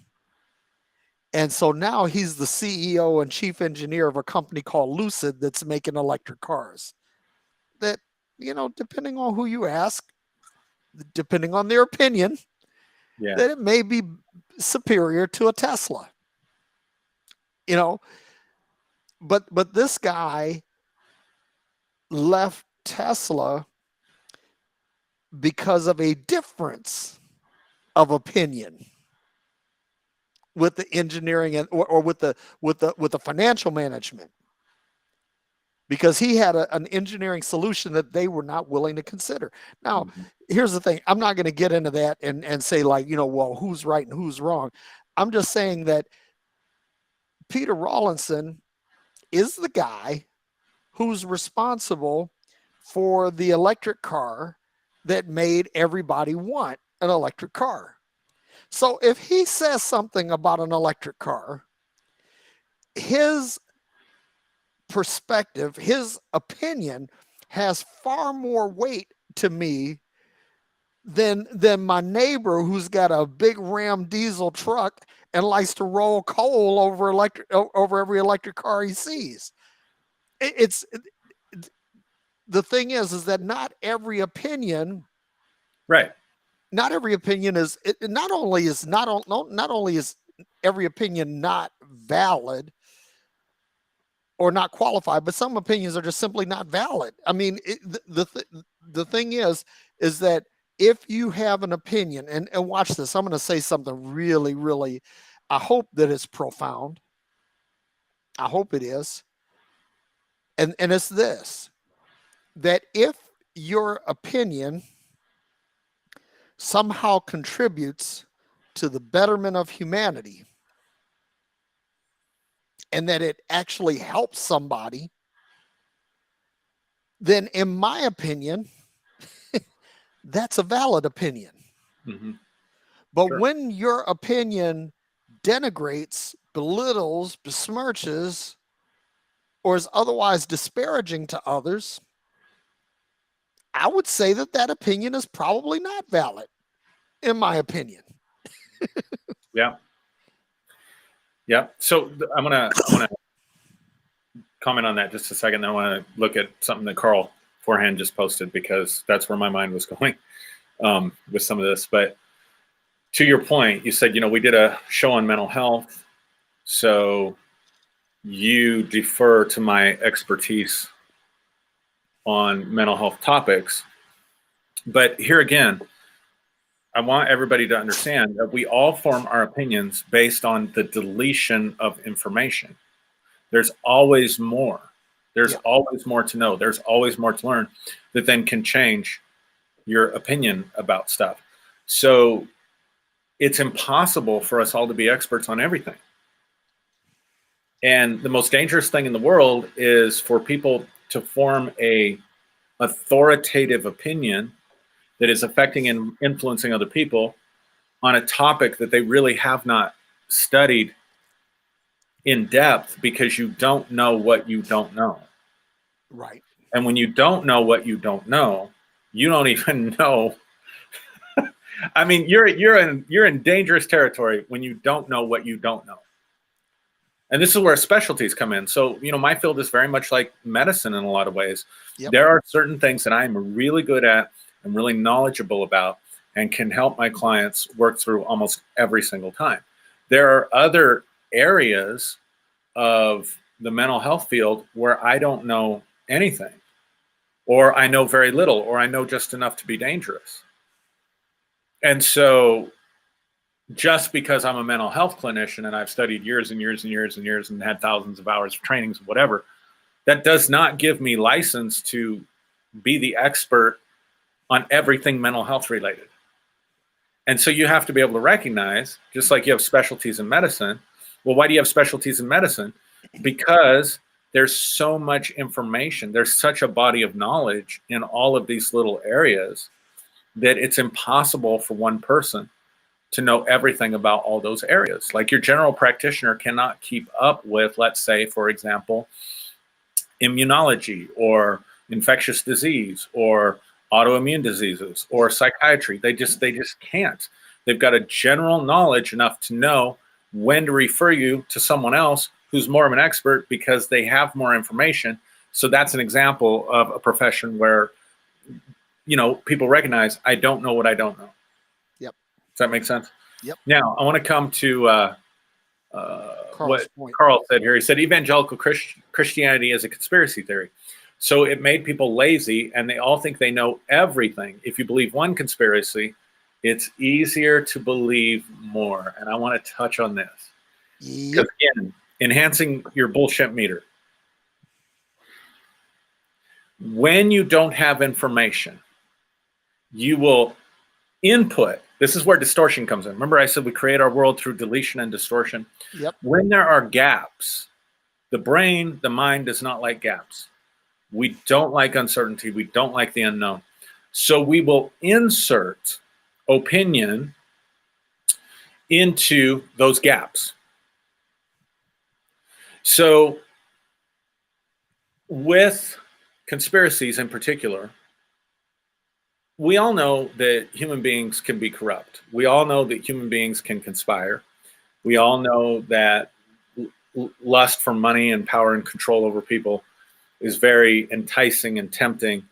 And so now he's the CEO and chief engineer of a company called Lucid that's making electric cars. That, depending on who you ask, depending on their opinion, that it may be superior to a Tesla. But this guy left Tesla because of a difference of opinion with the engineering or with the financial management, because he had an engineering solution that they were not willing to consider. Now, here's the thing. I'm not going to get into that and say, like, well, who's right and who's wrong. I'm just saying that Peter Rawlinson is the guy who's responsible for the electric car that made everybody want an electric car. So if he says something about an electric car, his perspective, his opinion has far more weight to me than my neighbor who's got a big Ram diesel truck and likes to roll coal over every electric car he sees. The thing is that not every opinion, Right. not every opinion is not only is every opinion not valid or not qualified, but some opinions are just simply not valid. I mean, the thing is that if you have an opinion, and watch this, I'm going to say something really, really, I hope that it's profound. I hope it is. And it's this, that if your opinion somehow contributes to the betterment of humanity, and that it actually helps somebody, then in my opinion, that's a valid opinion. Mm-hmm. But Sure. when your opinion denigrates, belittles, besmirches, or is otherwise disparaging to others, I would say that that opinion is probably not valid, in my opinion. Yeah. Yeah. So I wanna comment on that just a second. Then I want to look at something that Carl Forehand just posted, because that's where my mind was going with some of this. But to your point, you said, we did a show on mental health, so you defer to my expertise on mental health topics. But here again, I want everybody to understand that we all form our opinions based on the deletion of information. There's always more. There's Yep. always more to know. There's always more to learn that then can change your opinion about stuff. So it's impossible for us all to be experts on everything. And the most dangerous thing in the world is for people to form a authoritative opinion that is affecting and influencing other people on a topic that they really have not studied in depth, because you don't know what you don't know. Right. And when you don't know what you don't know, you don't even know. I mean, you're in dangerous territory when you don't know what you don't know. And this is where specialties come in. So, my field is very much like medicine in a lot of ways. Yep. There are certain things that I'm really good at and really knowledgeable about, and can help my clients work through almost every single time. There are other areas of the mental health field where I don't know anything, or I know very little, or I know just enough to be dangerous. And so just because I'm a mental health clinician and I've studied years and years and years and years and had thousands of hours of trainings, whatever, that does not give me license to be the expert on everything mental health related. And so you have to be able to recognize, just like you have specialties in medicine. Well, why do you have specialties in medicine? Because there's so much information. There's such a body of knowledge in all of these little areas that it's impossible for one person to know everything about all those areas. Like your general practitioner cannot keep up with, let's say, for example, immunology or infectious disease or autoimmune diseases or psychiatry. They just can't. They've got a general knowledge enough to know when to refer you to someone else who's more of an expert, because they have more information. So that's an example of a profession where, people recognize, I don't know what I don't know. Yep. Does that make sense? Yep. Now, I want to come to what point. Carl said here. He said evangelical Christianity is a conspiracy theory. So it made people lazy, and they all think they know everything. If you believe one conspiracy, it's easier to believe more. And I want to touch on this. Yep. Because again, enhancing your bullshit meter. When you don't have information, you will input. This is where distortion comes in. Remember I said we create our world through deletion and distortion? Yep. When there are gaps, the brain, the mind does not like gaps. We don't like uncertainty. We don't like the unknown. So we will insert opinion into those gaps. So with conspiracies in particular, we all know that human beings can be corrupt. We all know that human beings can conspire. We all know that lust for money and power and control over people is very enticing and tempting.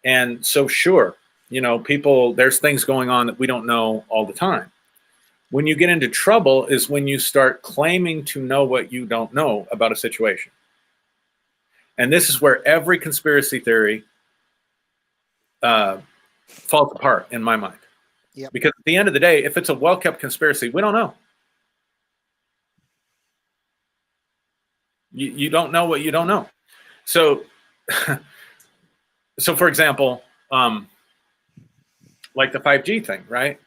And so, sure, people, there's things going on that we don't know all the time. When you get into trouble is when you start claiming to know what you don't know about a situation. And this is where every conspiracy theory falls apart in my mind. Yep. Because at the end of the day, if it's a well-kept conspiracy, we don't know. You don't know what you don't know. So, for example, like the 5G thing, right?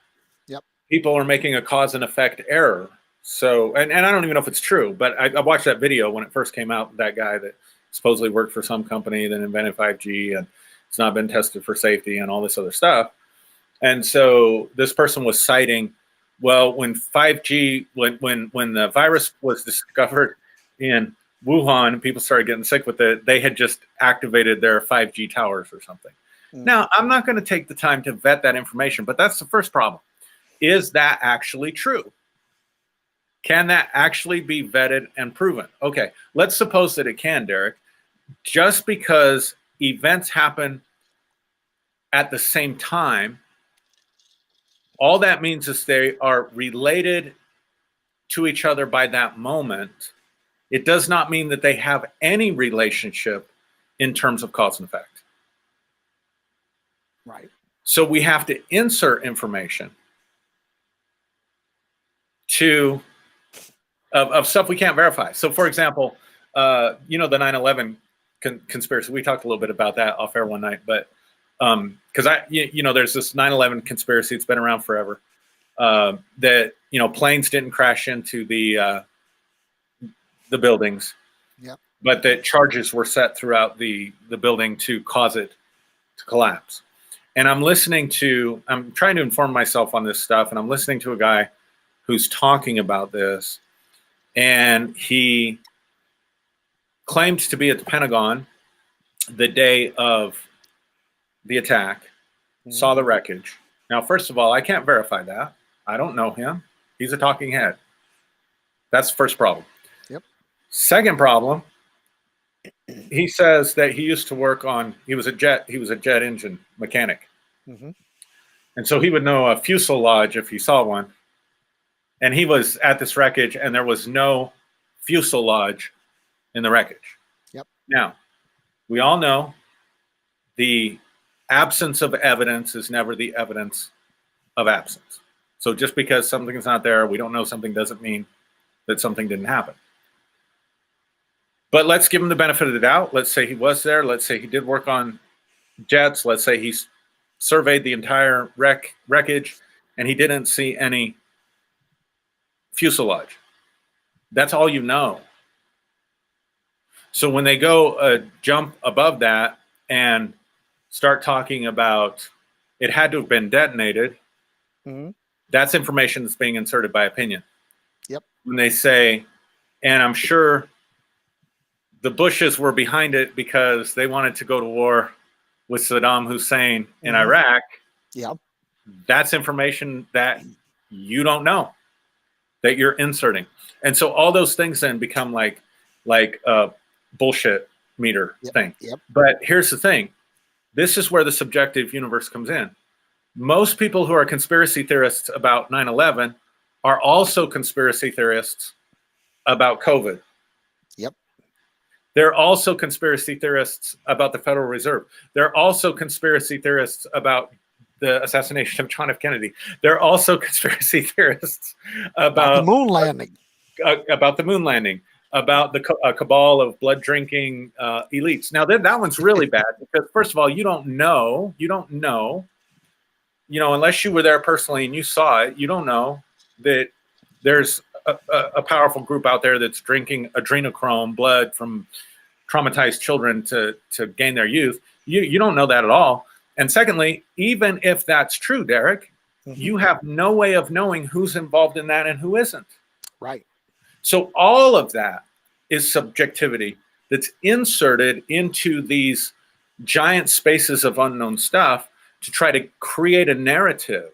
Yep. People are making a cause and effect error. So, and I don't even know if it's true, but I watched that video when it first came out, that guy that supposedly worked for some company that invented 5G, and it's not been tested for safety and all this other stuff. And so this person was citing, well, when 5G, when the virus was discovered in Wuhan and people started getting sick with it, they had just activated their 5G towers or something. Now, I'm not going to take the time to vet that information, but that's the first problem. Is that actually true? Can that actually be vetted and proven? Okay, let's suppose that it can, Derrick. Just because events happen at the same time, all that means is they are related to each other by that moment. It does not mean that they have any relationship in terms of cause and effect. Right. So we have to insert information of stuff we can't verify. So, for example, the 9/11 conspiracy. We talked a little bit about that off air one night, but because there's this 9/11 conspiracy. It's been around forever. That planes didn't crash into the buildings, Yep. but that charges were set throughout the building to cause it to collapse. And I'm trying to inform myself on this stuff, and I'm listening to a guy who's talking about this, and he claimed to be at the Pentagon the day of the attack, saw the wreckage. Now, first of all, I can't verify that. I don't know him. He's a talking head. That's the first problem. Yep. Second problem, he says that he used to work he was a jet engine mechanic. And so he would know a fuselage if he saw one. And he was at this wreckage and there was no fuselage in the wreckage. Yep. Now, we all know the absence of evidence is never the evidence of absence. So just because something is not there, we don't know something, doesn't mean that something didn't happen. But let's give him the benefit of the doubt. Let's say he was there. Let's say he did work on jets. Let's say he surveyed the entire wreckage and he didn't see any fuselage. That's all you know. So when they go jump above that and start talking about it had to have been detonated, that's information that's being inserted by opinion. Yep. When they say, and I'm sure the Bushes were behind it because they wanted to go to war with Saddam Hussein in Iraq. Yep. That's information that you don't know, that you're inserting. And so all those things then become like a bullshit meter thing. Yep. But here's the thing. This is where the subjective universe comes in. Most people who are conspiracy theorists about 9/11 are also conspiracy theorists about COVID. Yep. They're also conspiracy theorists about the Federal Reserve. They're also conspiracy theorists about the assassination of John F. Kennedy. They're also conspiracy theorists about the moon landing. About the moon landing, about the cabal of blood drinking elites. Now that one's really bad because first of all, you don't know, unless you were there personally and you saw it, you don't know that there's a powerful group out there that's drinking adrenochrome blood from traumatized children to gain their youth. You don't know that at all. And secondly, even if that's true, Derrick, you have no way of knowing who's involved in that and who isn't. Right. So all of that is subjectivity that's inserted into these giant spaces of unknown stuff to try to create a narrative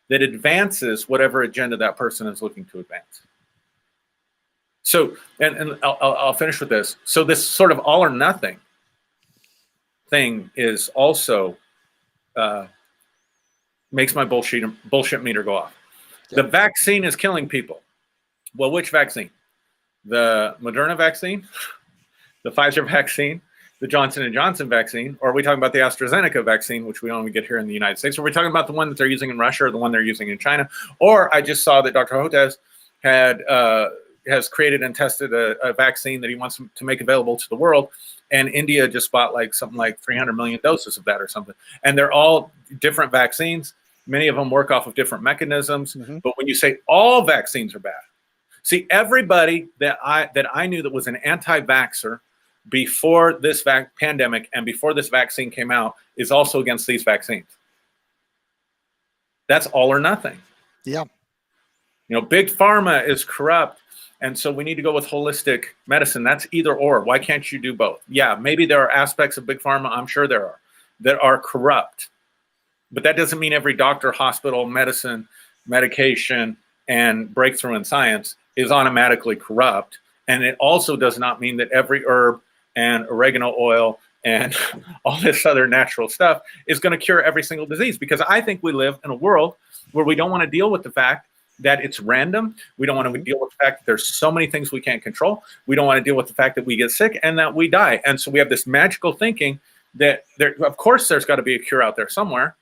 that advances whatever agenda that person is looking to advance. So, and I'll finish with this. So this sort of all or nothing thing is also makes my bullshit meter go off. Yep. The vaccine is killing people. Well, which vaccine? The Moderna vaccine, the Pfizer vaccine, the Johnson & Johnson vaccine, or are we talking about the AstraZeneca vaccine, which we only get here in the United States? Or are we talking about the one that they're using in Russia or the one they're using in China? Or I just saw that Dr. Hotez has created and tested a vaccine that he wants to make available to the world. And India just bought something like 300 million doses of that or something. And they're all different vaccines. Many of them work off of different mechanisms. But when you say all vaccines are bad, see, everybody that I knew that was an anti-vaxxer before this pandemic and before this vaccine came out is also against these vaccines. That's all or nothing. Yeah. You know, big pharma is corrupt. And so we need to go with holistic medicine. That's either or. Why can't you do both? Yeah, maybe there are aspects of big pharma, I'm sure there are, that are corrupt. But that doesn't mean every doctor, hospital, medicine, medication, and breakthrough in science is automatically corrupt. And it also does not mean that every herb and oregano oil and all this other natural stuff is going to cure every single disease. Because I think we live in a world where we don't want to deal with the fact that it's random. We don't want to deal with the fact that there's so many things we can't control. We don't want to deal with the fact that we get sick and that we die. And so we have this magical thinking that of course, there's got to be a cure out there somewhere.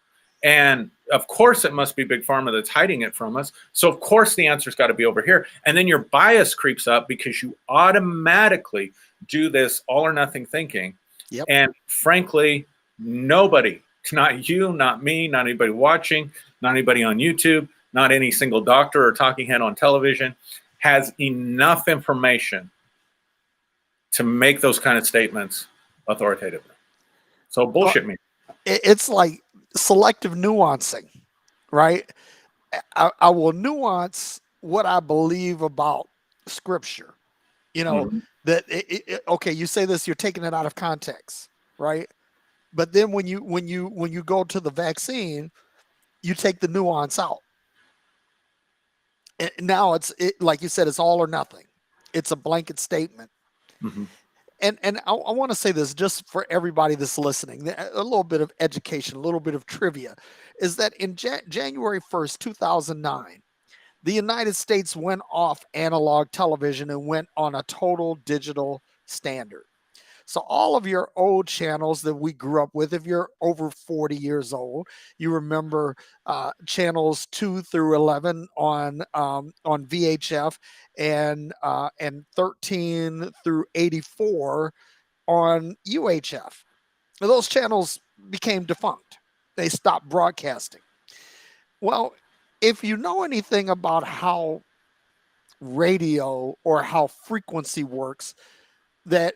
And of course, it must be big pharma that's hiding it from us. So of course, the answer's got to be over here. And then your bias creeps up because you automatically do this all or nothing thinking. Yep. And frankly, nobody, not you, not me, not anybody watching, not anybody on YouTube, not any single doctor or talking head on television has enough information to make those kind of statements authoritatively. So bullshit me. It's like selective nuancing, right? I will nuance what I believe about scripture. You know, that okay, you say this, you're taking it out of context, right? But then when you go to the vaccine, you take the nuance out. And now it's like you said, it's all or nothing. It's a blanket statement. And I want to say this just for everybody that's listening, a little bit of education, a little bit of trivia, is that in January 1st, 2009, the United States went off analog television and went on a total digital standard. So all of your old channels that we grew up with, if you're over 40 years old, you remember channels 2 through 11 on VHF and 13 through 84 on UHF. Now, those channels became defunct. They stopped broadcasting. Well, if you know anything about how radio or how frequency works, that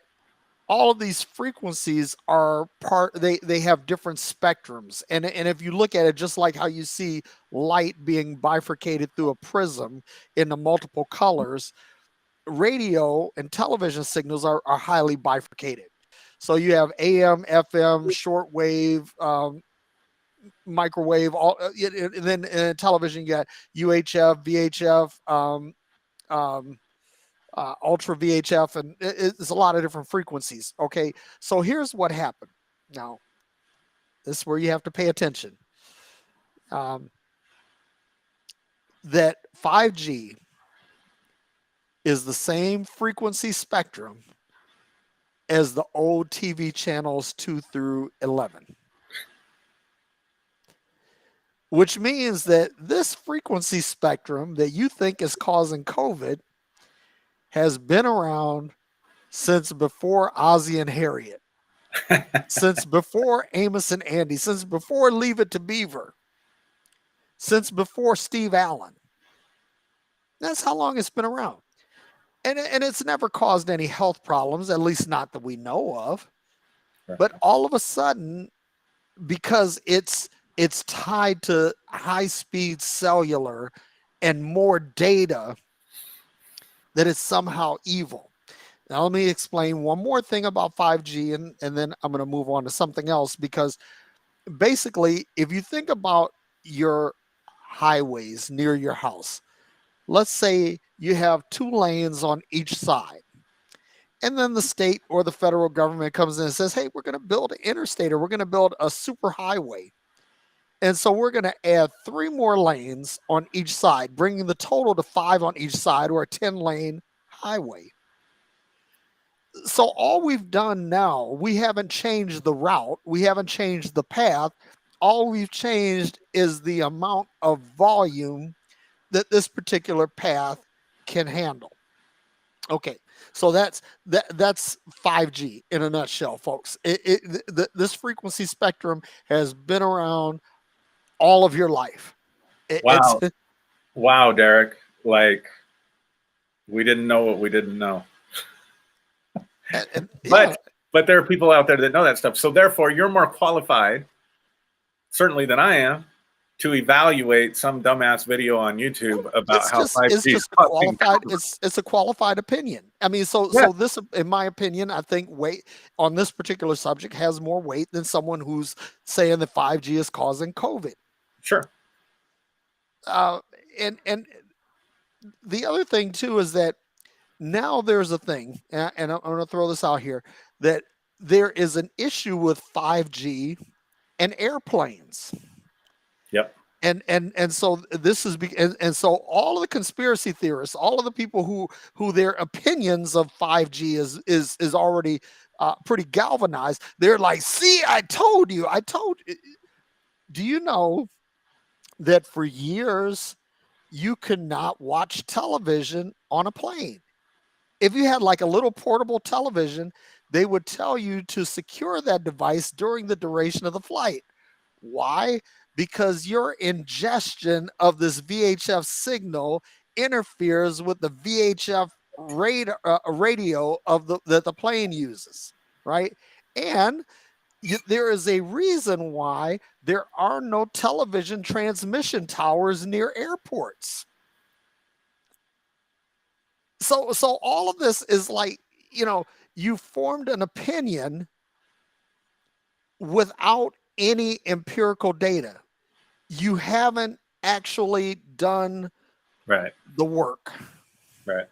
all of these frequencies are they have different spectrums. And if you look at it, just like how you see light being bifurcated through a prism into multiple colors, radio and television signals are highly bifurcated. So you have AM, FM, shortwave, microwave, all, and then in television you got UHF, VHF, ultra VHF, and it's a lot of different frequencies. Okay, so here's what happened. Now, this is where you have to pay attention. That 5G is the same frequency spectrum as the old TV channels 2 through 11. Which means that this frequency spectrum that you think is causing COVID has been around since before Ozzie and Harriet, since before Amos and Andy, since before Leave It to Beaver, since before Steve Allen. That's how long it's been around. And it's never caused any health problems, at least not that we know of. Right. But all of a sudden, because it's tied to high-speed cellular and more data, that it's somehow evil. Now, let me explain one more thing about 5G, and then I'm going to move on to something else, because basically, if you think about your highways near your house, let's say you have 2 lanes on each side, and then the state or the federal government comes in and says, hey, we're going to build an interstate, or we're going to build a super highway. And so we're going to add 3 more lanes on each side, bringing the total to 5 on each side, or a 10-lane highway. So all we've done now, we haven't changed the route. We haven't changed the path. All we've changed is the amount of volume that this particular path can handle. Okay, so that's 5G in a nutshell, folks. This frequency spectrum has been around all of your life. Wow. Wow, Derrick. Like, we didn't know what we didn't know. And yeah, but there are people out there that know that stuff. So therefore, you're more qualified, certainly than I am, to evaluate some dumbass video on YouTube about how 5G it's is just a causing qualified COVID. it's a qualified opinion. I mean, Yeah, so this, in my opinion, I think weight on this particular subject has more weight than someone who's saying that 5G is causing COVID. sure. Uh, and the other thing too is that now there's a thing, and I'm going to throw this out here, that there is an issue with 5G and airplanes. Yep. And so this is and so all of the conspiracy theorists, all of the people who their opinions of 5G is already pretty galvanized. They're like, see, I told you, I told you. Do you know that for years you could not watch television on a plane? If you had like a little portable television, they would tell you to secure that device during the duration of the flight. Why? Because your ingestion of this VHF signal interferes with the VHF radio of that the plane uses, right? And there is a reason why there are no television transmission towers near airports. So all of this is like, you formed an opinion without any empirical data. You haven't actually done Right. the work. Right.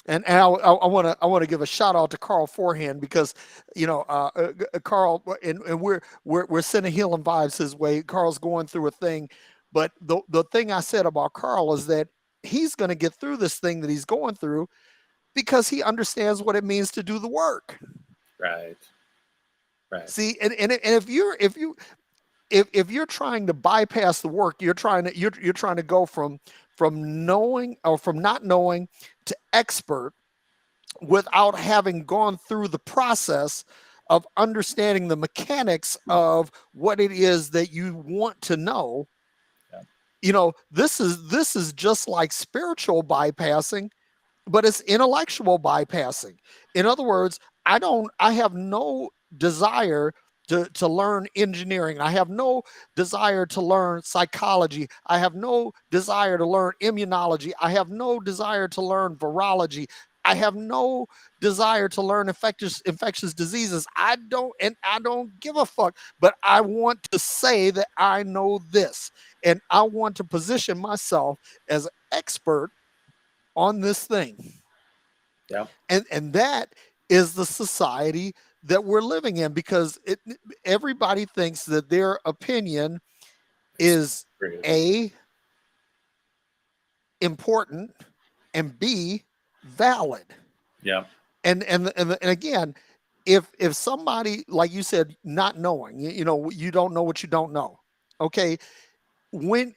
And I want to give a shout out to Carl Forehand, because Carl, and we're sending healing vibes his way. Carl's going through a thing, but the thing I said about Carl is that he's going to get through this thing that he's going through because he understands what it means to do the work. Right. Right. See, and if you're trying to bypass the work, you're trying to go from knowing, or from not knowing, to expert without having gone through the process of understanding the mechanics of what it is that you want to know. Yeah. This is just like spiritual bypassing, but it's intellectual bypassing. In other words, I have no desire to learn engineering. I have no desire to learn psychology. I have no desire to learn immunology. I have no desire to learn virology. I have no desire to learn infectious diseases. I don't give a fuck, but I want to say that I know this, and I want to position myself as an expert on this thing. Yeah. And that is the society that we're living in, because everybody thinks that their opinion is A, important, and B, valid. Yeah. And again, if somebody, like you said, not knowing, you don't know what you don't know. Okay. When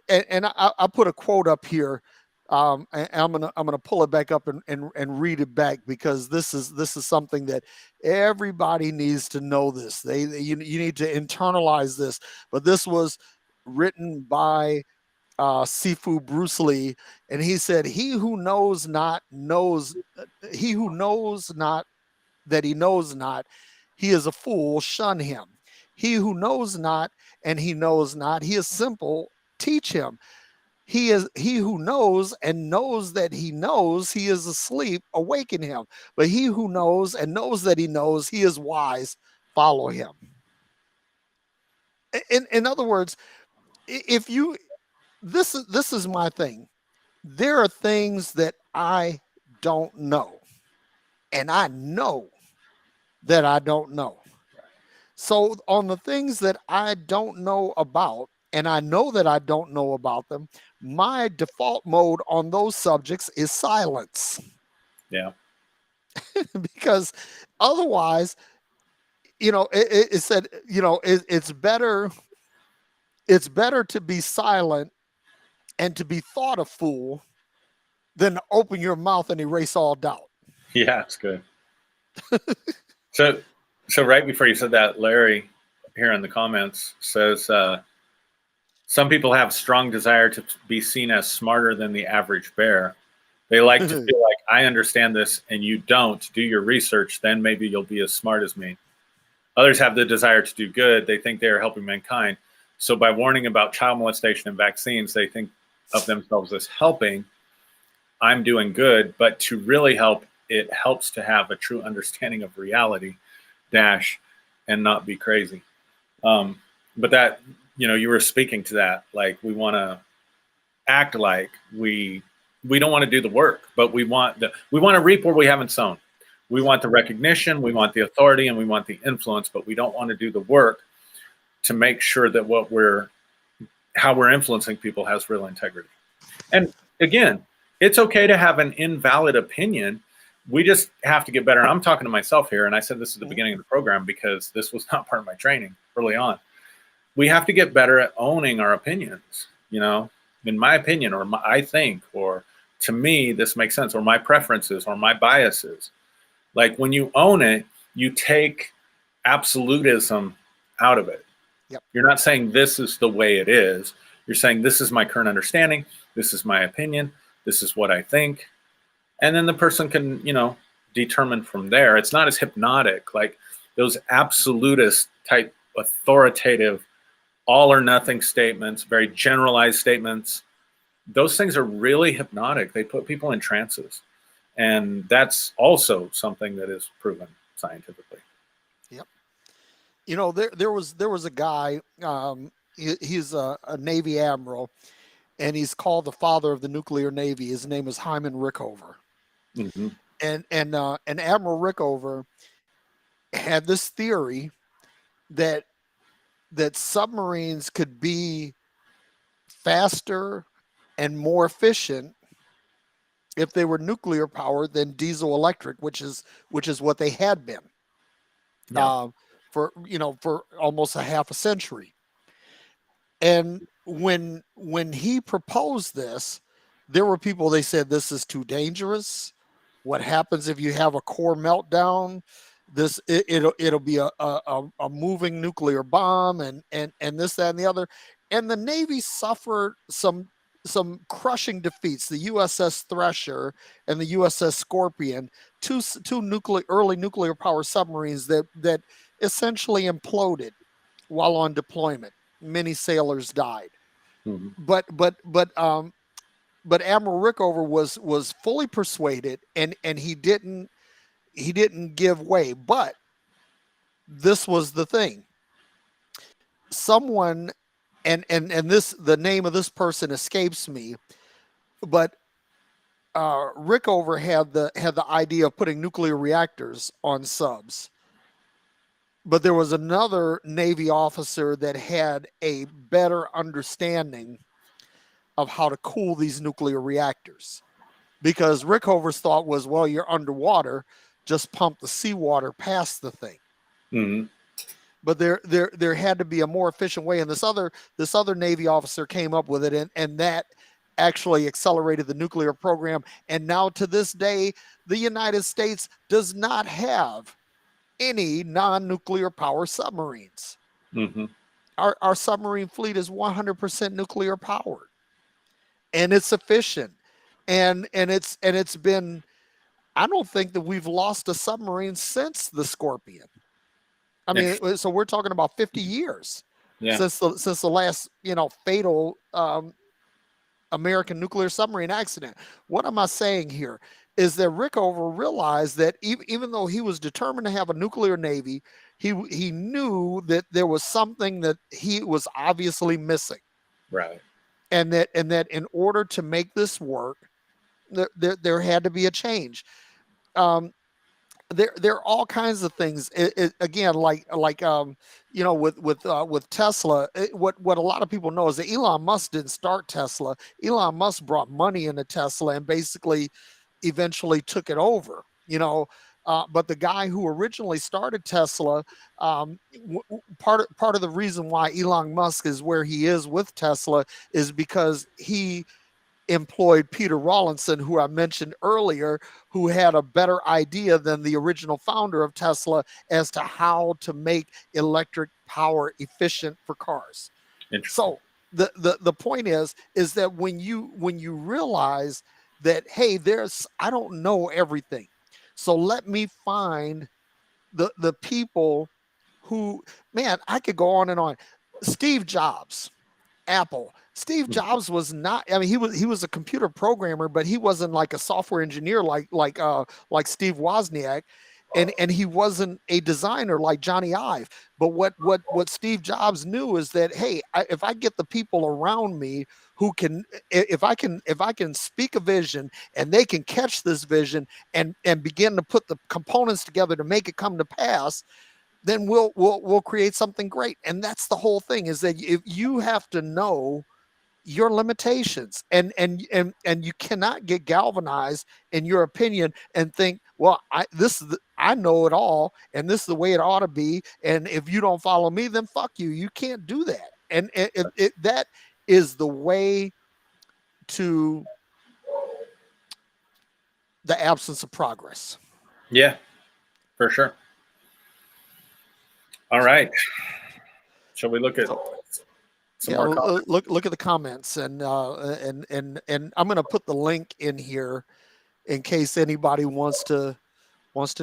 and I put a quote up here. And I'm gonna pull it back up and read it back, because this is something that everybody needs to know. This you need to internalize this. But this was written by Sifu Bruce Lee, and he said, "He who knows not knows. He who knows not that he knows not, he is a fool. Shun him. He who knows not and he knows not, he is simple. Teach him. He who knows and knows that he knows he is asleep, awaken him. But he who knows and knows that he knows he is wise, follow him." In other words, if you this is my thing. There are things that I don't know, and I know that I don't know. So on the things that I don't know about, and I know that I don't know about them, my default mode on those subjects is silence. Yeah. Because otherwise, it said, it's better to be silent and to be thought a fool than to open your mouth and erase all doubt. Yeah, it's good. So right before you said that, Larry here in the comments says, some people have strong desire to be seen as smarter than the average bear. They like to feel like I understand this and you don't. Do your research, then maybe you'll be as smart as me. Others have the desire to do good. They think they are helping mankind. So by warning about child molestation and vaccines, they think of themselves as helping. I'm doing good, but to really help, it helps to have a true understanding of reality, dash, and not be crazy. But that, you were speaking to that. Like we want to act like we don't want to do the work, but we want to reap where we haven't sown. We want the recognition, we want the authority, and we want the influence, but we don't want to do the work to make sure that how we're influencing people has real integrity. And again, it's okay to have an invalid opinion. We just have to get better. And I'm talking to myself here, and I said this at the beginning of the program because this was not part of my training early on. We have to get better at owning our opinions, in my opinion, or I think, or to me, this makes sense, or my preferences, or my biases. Like when you own it, you take absolutism out of it. Yep. You're not saying this is the way it is. You're saying this is my current understanding. This is my opinion. This is what I think. And then the person can, determine from there. It's not as hypnotic, like those absolutist type authoritative all or nothing statements, very generalized statements. Those things are really hypnotic. They put people in trances. And that's also something that is proven scientifically. Yep. There was a guy, he's a Navy admiral, and he's called the father of the nuclear Navy. His name is Hyman Rickover. Mm-hmm. And Admiral Rickover had this theory that submarines could be faster and more efficient if they were nuclear powered than diesel electric, which is what they had been for almost a half a century. And when he proposed this, there were people, they said this is too dangerous. What happens if you have a core meltdown? It'll be a moving nuclear bomb and this, that, and the other. And the Navy suffered some crushing defeats. The USS Thresher and the USS Scorpion, two early nuclear power submarines that essentially imploded while on deployment. Many sailors died. Mm-hmm. But Admiral Rickover was fully persuaded, and he didn't give way. But this was the thing. Someone, and this, the name of this person escapes me, but Rickover had the idea of putting nuclear reactors on subs. But there was another Navy officer that had a better understanding of how to cool these nuclear reactors, because Rickover's thought was, well, you're underwater, just pump the seawater past the thing. Mm-hmm. But there had to be a more efficient way, and this other Navy officer came up with it, and that actually accelerated the nuclear program. And now to this day, the United States does not have any non-nuclear power submarines. Mm-hmm. Our submarine fleet is 100% nuclear powered, and it's efficient, and it's been. I don't think that we've lost a submarine since the Scorpion. I mean, so we're talking about 50 years since the last fatal American nuclear submarine accident. What am I saying here? Is that Rickover realized that even though he was determined to have a nuclear navy, he knew that there was something that he was obviously missing, right? And that in order to make this work, there had to be a change. There are all kinds of things. Again, like with Tesla, what a lot of people know is that Elon Musk didn't start Tesla. Elon Musk brought money into Tesla and basically eventually took it over. But the guy who originally started Tesla, part of the reason why Elon Musk is where he is with Tesla is because he employed Peter Rawlinson, who I mentioned earlier, who had a better idea than the original founder of Tesla as to how to make electric power efficient for cars. So the point is that when you realize that, hey, I don't know everything. So let me find the people who, man, I could go on and on. Steve Jobs, Apple. Steve Jobs was not. I mean, he was a computer programmer, but he wasn't like a software engineer like Steve Wozniak, and he wasn't a designer like Johnny Ive. But what Steve Jobs knew is that, hey, if I get the people around me who can, if I can speak a vision and they can catch this vision and begin to put the components together to make it come to pass, then we'll create something great. And that's the whole thing, is that if you have to know your limitations, and you cannot get galvanized in your opinion and think, well, I know it all and this is the way it ought to be, and if you don't follow me, then fuck you. You can't do that. And that is the way to the absence of progress. Yeah, for sure. All right. Shall we look at some more comments? Look at the comments, and I'm going to put the link in here in case anybody wants to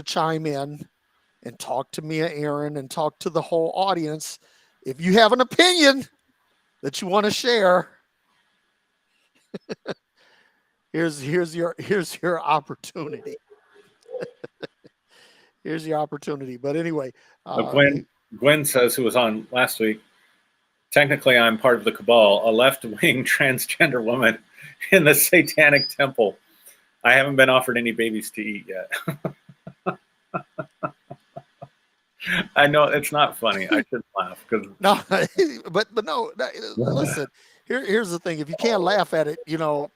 chime in and talk to Mia Aaron and talk to the whole audience. If you have an opinion that you want to share, here's your opportunity. Here's your opportunity. But anyway, Gwen says, who was on last week, technically I'm part of the cabal, a left-wing transgender woman in the Satanic Temple. I haven't been offered any babies to eat yet. I know it's not funny. I should laugh because no, but no. Listen, here's the thing: if you can't laugh at it, yeah.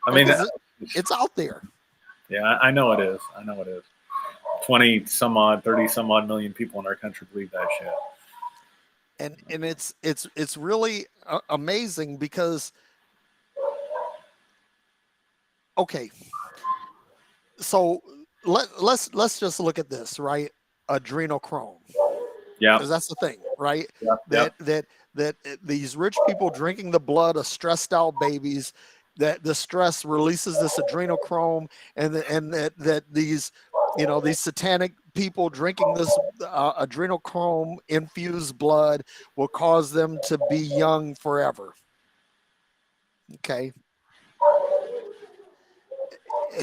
I mean, it's out there. Yeah, I know it is. 20 some odd, 30 some odd million people in our country believe that shit. And it's really amazing because, okay, so let's just look at this, right? Adrenochrome. Yeah. Because that's the thing, right? Yep. That these rich people drinking the blood of stressed out babies, that the stress releases this adrenochrome, and that these these satanic people drinking this adrenochrome infused blood will cause them to be young forever. Okay.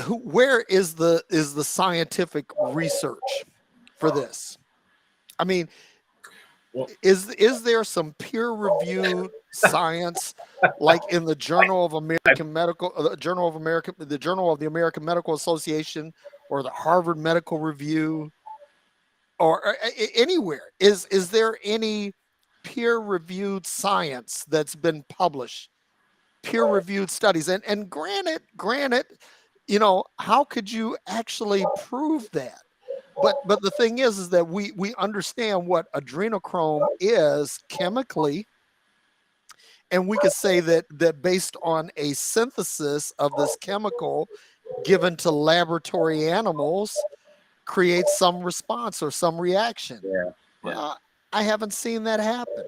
Where is the scientific research for this? I mean, is there some peer-reviewed science, like in the Journal of American Medical, the Journal of the American Medical Association, or the Harvard Medical Review, or anywhere? Is there any peer-reviewed science that's been published, peer-reviewed studies? And granted, how could you actually prove that? But the thing is that we understand what adrenochrome is chemically, and we could say that based on a synthesis of this chemical given to laboratory animals, creates some response or some reaction. Yeah. Well, I haven't seen that happen.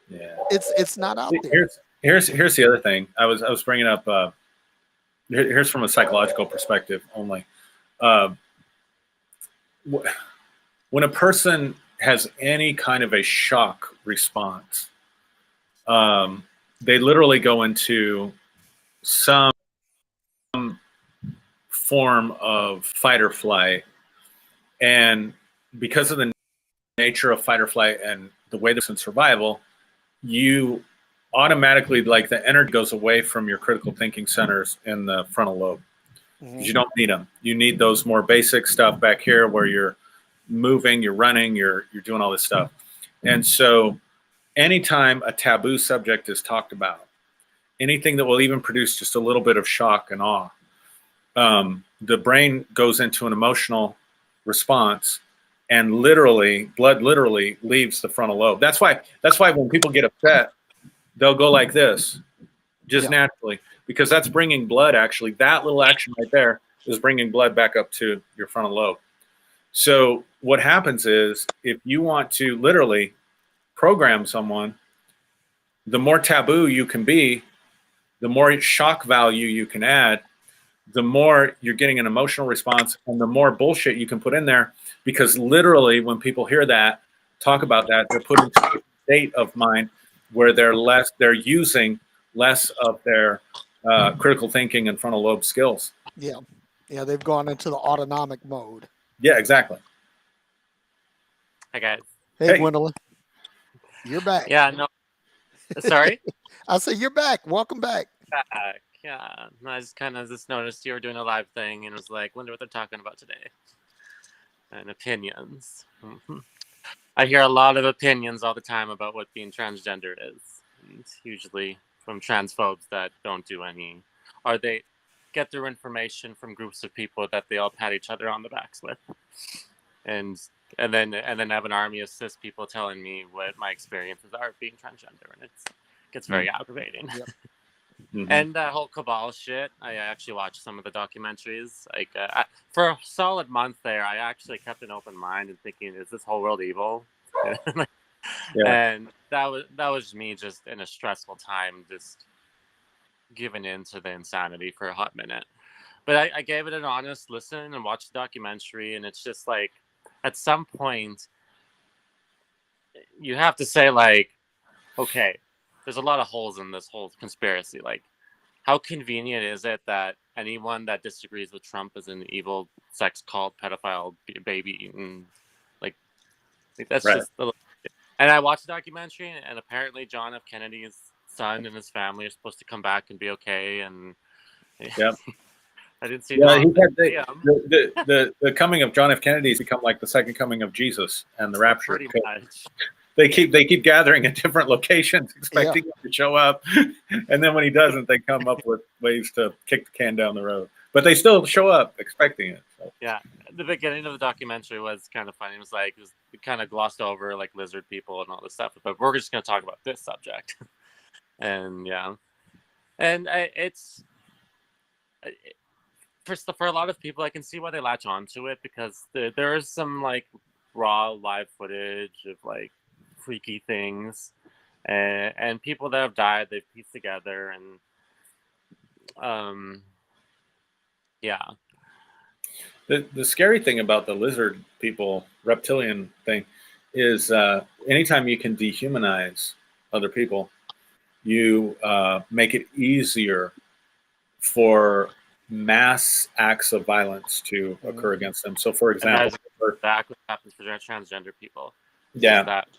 Yeah. It's not out there. Here's the other thing. I was bringing up. Here's from a psychological perspective only. When a person has any kind of a shock response, they literally go into some form of fight or flight. And because of the nature of fight or flight and the way this in survival, you automatically, like, the energy goes away from your critical thinking centers in the frontal lobe. Mm-hmm. You don't need them. You need those more basic stuff back here where you're moving, you're running, you're doing all this stuff. And so anytime a taboo subject is talked about, anything that will even produce just a little bit of shock and awe, the brain goes into an emotional response, and blood literally leaves the frontal lobe. That's why when people get upset, they'll go like this, just naturally, because that's bringing blood. Actually, that little action right there is bringing blood back up to your frontal lobe. So what happens is, if you want to literally program someone, the more taboo you can be, the more shock value you can add, the more you're getting an emotional response, and the more bullshit you can put in there. Because literally, when people hear that, talk about that, they're put into a state of mind where they're using less of their critical thinking and frontal lobe skills. Yeah. Yeah. They've gone into the autonomic mode. Yeah, exactly. Hi guys. Hey, Hey. Gwendolyn. You're back. Yeah, no. Sorry? I say you're back. Welcome back. Back. Yeah. I just kind of just noticed you were doing a live thing and was like, wonder what they're talking about today. And opinions. I hear a lot of opinions all the time about what being transgender is. And it's usually from transphobes that don't do any, or they get their information from groups of people that they all pat each other on the backs with. And then have an army of cis people telling me what my experiences are being transgender, and it gets very aggravating. Yep. And that whole cabal shit, I actually watched some of the documentaries. Like for a solid month there, I actually kept an open mind and thinking, is this whole world evil? And that was me just in a stressful time, just giving in to the insanity for a hot minute. But I gave it an honest listen and watched the documentary, and it's just like, at some point, you have to say, like, okay, there's a lot of holes in this whole conspiracy. Like, how convenient is it that anyone that disagrees with Trump is an evil sex cult, pedophile, baby eating, like that's Right. just. And I watched the documentary, and apparently John F. Kennedy's son and his family are supposed to come back and be okay. And Yeah. I didn't see. Yeah, the coming of John F. Kennedy has become like the second coming of Jesus and the rapture. Pretty much. They keep gathering at different locations, expecting him to show up, and then when he doesn't, they come up with ways to kick the can down the road. But they still show up expecting it. So. Yeah, the beginning of the documentary was kind of funny. It was like it kind of glossed over like lizard people and all this stuff, but we're just going to talk about this subject. And yeah, and it's. For a lot of people, I can see why they latch onto it, because there is some like raw live footage of like freaky things, and people that have died, they've pieced together, and yeah. The scary thing about the lizard people, reptilian thing, is anytime you can dehumanize other people, you make it easier for mass acts of violence to occur against them. So, for example, that happens for transgender people. Yeah, that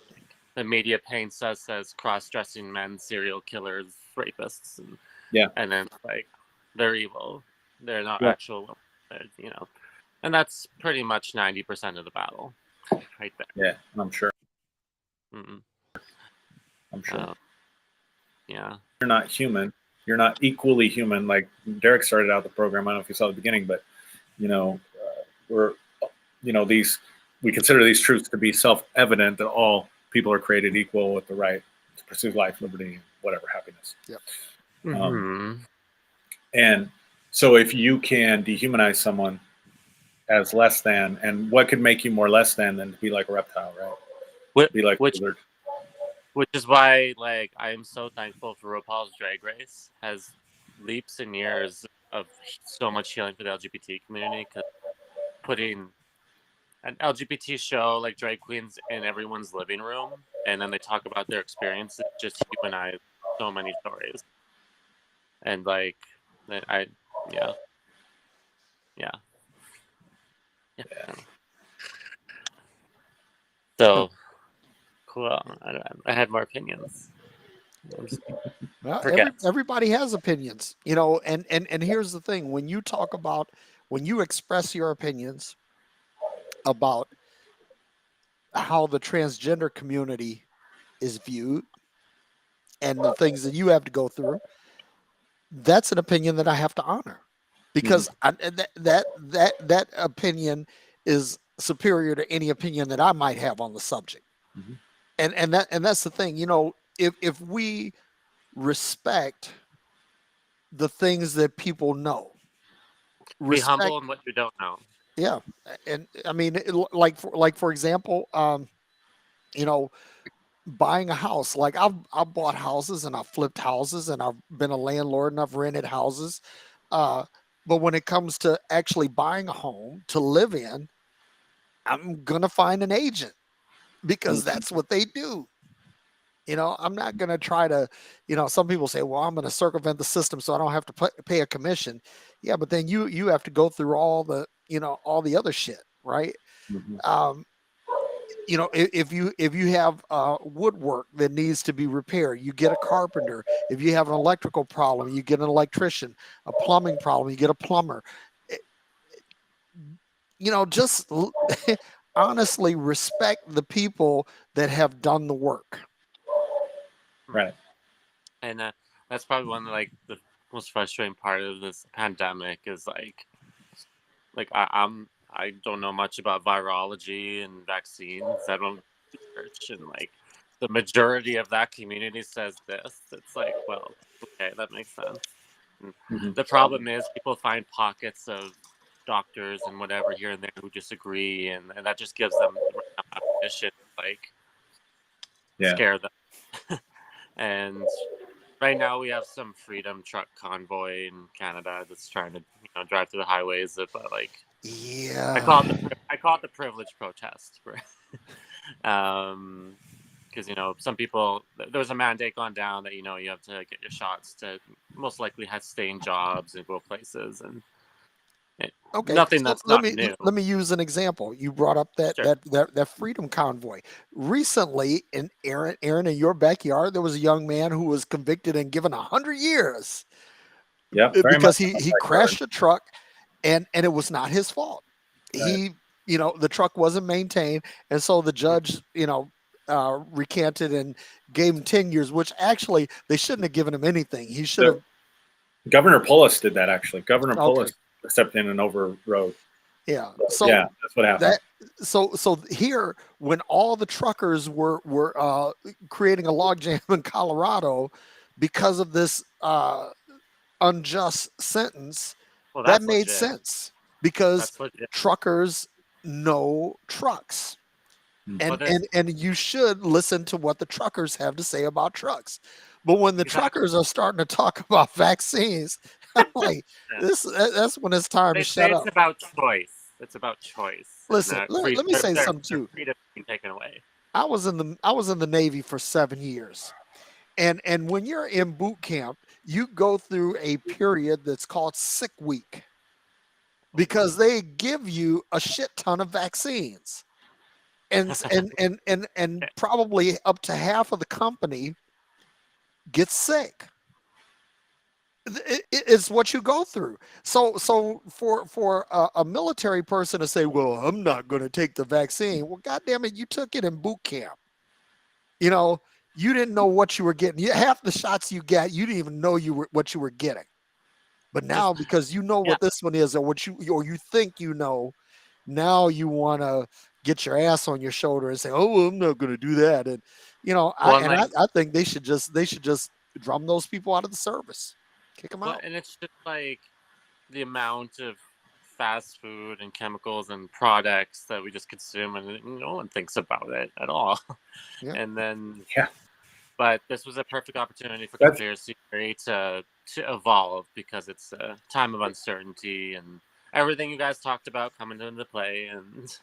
the media paints us as cross-dressing men, serial killers, rapists, and then like they're evil. They're not actual, and that's pretty much 90% of the battle, right there. Yeah, I'm sure. Mm-mm. I'm sure. Yeah, you're not human. You're not equally human. Like Derrick started out the program. I don't know if you saw the beginning, but we consider these truths to be self-evident, that all people are created equal with the right to pursue life, liberty, whatever, happiness. Yep. And so if you can dehumanize someone as less than, and what could make you more less than to be like a reptile, right? Be like a lizard. Which is why, like, I am so thankful for RuPaul's Drag Race has leaps and years of so much healing for the LGBT community, because putting an LGBT show like drag queens in everyone's living room, and then they talk about their experiences, just humanize so many stories. And like, yeah. So cool. I had more opinions. Well, everybody has opinions, and here's the thing: when you express your opinions about how the transgender community is viewed and the things that you have to go through, that's an opinion that I have to honor, because that opinion is superior to any opinion that I might have on the subject. And that's the thing, if we respect the things that people know, be humble in what you don't know. Yeah, and I mean, like for example, buying a house. Like I've bought houses and I've flipped houses and I've been a landlord and I've rented houses. Uh, but when it comes to actually buying a home to live in, I'm gonna find an agent because Mhm. that's what they do. I'm not going to try to, some people say, well, I'm going to circumvent the system so I don't have to pay a commission. Yeah, but then you have to go through all the other shit, right? Mhm. Um, if you have woodwork that needs to be repaired, you get a carpenter. If you have an electrical problem, you get an electrician. A plumbing problem, you get a plumber. Eh, just honestly respect the people that have done the work. Right. And that's probably one of like the most frustrating part of this pandemic is I don't know much about virology and vaccines. I don't research, and like the majority of that community says this. It's like, well, okay, that makes sense. And Mhm. the problem is people find pockets of doctors and whatever here and there who disagree, and that just gives them ammunition to, like, Yeah. scare them. And right now we have some freedom truck convoy in Canada that's trying to drive through the highways of like Yeah. I call it the privilege protest, because some people, there's a mandate gone down that you have to get your shots to most likely have staying jobs and go places, and Okay, nothing so that's not new. let me use an example. You brought up that Sure. that freedom convoy. Recently, in Aaron, in your backyard, there was a young man who was convicted and given 100 years Yep. Very much because in he my backyard. crashed a truck, and it was not his fault. Right. The truck wasn't maintained, and so the judge, recanted and gave him 10 years, which actually they shouldn't have given him anything. He should have. The, Governor Polis did that actually. Governor Okay, Polis stepped in and overrode. yeah. So, So yeah, that's what happened. that so here, when all the truckers were creating a logjam in Colorado because of this unjust sentence, Well, that that's made legit. sense because That's legit. truckers know trucks. Well, And you should listen to what the truckers have to say about trucks. But when the exactly. truckers are starting to talk about vaccines, I'm like, Yeah. that's when it's time to They shut say it's up. about choice. It's about choice, and Listen, that let me say something their too. freedom being taken away. I was in the Navy for 7 years. And when you're in boot camp, you go through a period that's called sick week because they give you a shit ton of vaccines. And probably up to half of the company gets sick. It's what you go through. So for a military person to say, "Well, I'm not going to take the vaccine," well, goddamn it, you took it in boot camp. You know, you didn't know what you were getting. Half the shots you got, you didn't even know what you were getting. But Just now, because you know yeah. what this one is, or you think now you want to get your ass on your shoulder and say, "Oh, I'm not going to do that." And Well, and like, I think they should just drum those people out of the service, kick them well, out. and it's just like the amount of fast food and chemicals and products that we just consume, and no one thinks about it at all. Yeah. And then, Yeah. but this was a perfect opportunity for That's conspiracy theory to evolve because it's a time of uncertainty and everything you guys talked about coming into play, and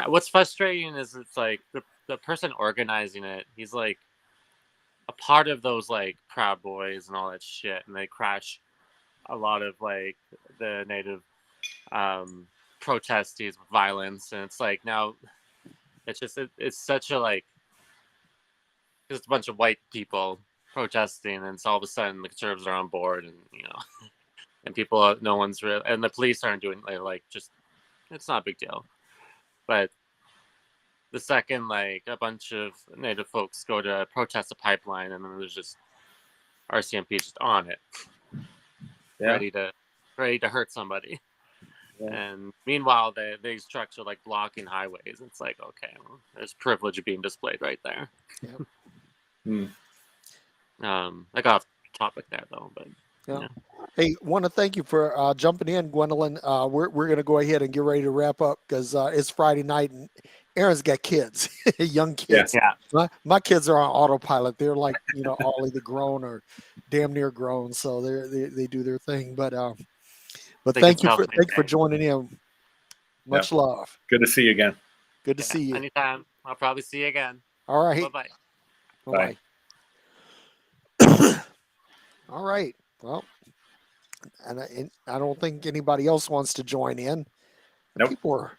what's frustrating is it's like the person organizing it, he's like a part of those like Proud Boys and all that shit, and they crash a lot of like the native um protestees with violence, and it's like now it's such a like just a bunch of white people protesting, and so all of a sudden the conservatives are on board, and and people, no one's real, and the police aren't doing like just, it's not a big deal. But the second like a bunch of native folks go to protest a pipeline, and then there's just RCMP just on it, yeah. ready to hurt somebody. Yeah. And meanwhile, these trucks are like blocking highways. It's like, okay, well, there's privilege being displayed right there. Yep. I got off topic there though, but Yeah. yeah. Hey, want to thank you for jumping in, Gwendolyn. We're going to go ahead and get ready to wrap up because it's Friday night and Aaron's got kids, young Yeah. kids. Yeah. My kids are on autopilot. They're like, all either grown or damn near grown. So they do their thing. But They can thank you for self-maintain. joining in. Much love. Good to see you again. Good to Yeah, see you. anytime. I'll probably see you again. All right. Bye-bye. Bye. Bye. All right. Well, and I don't think anybody else wants to join in. Nope.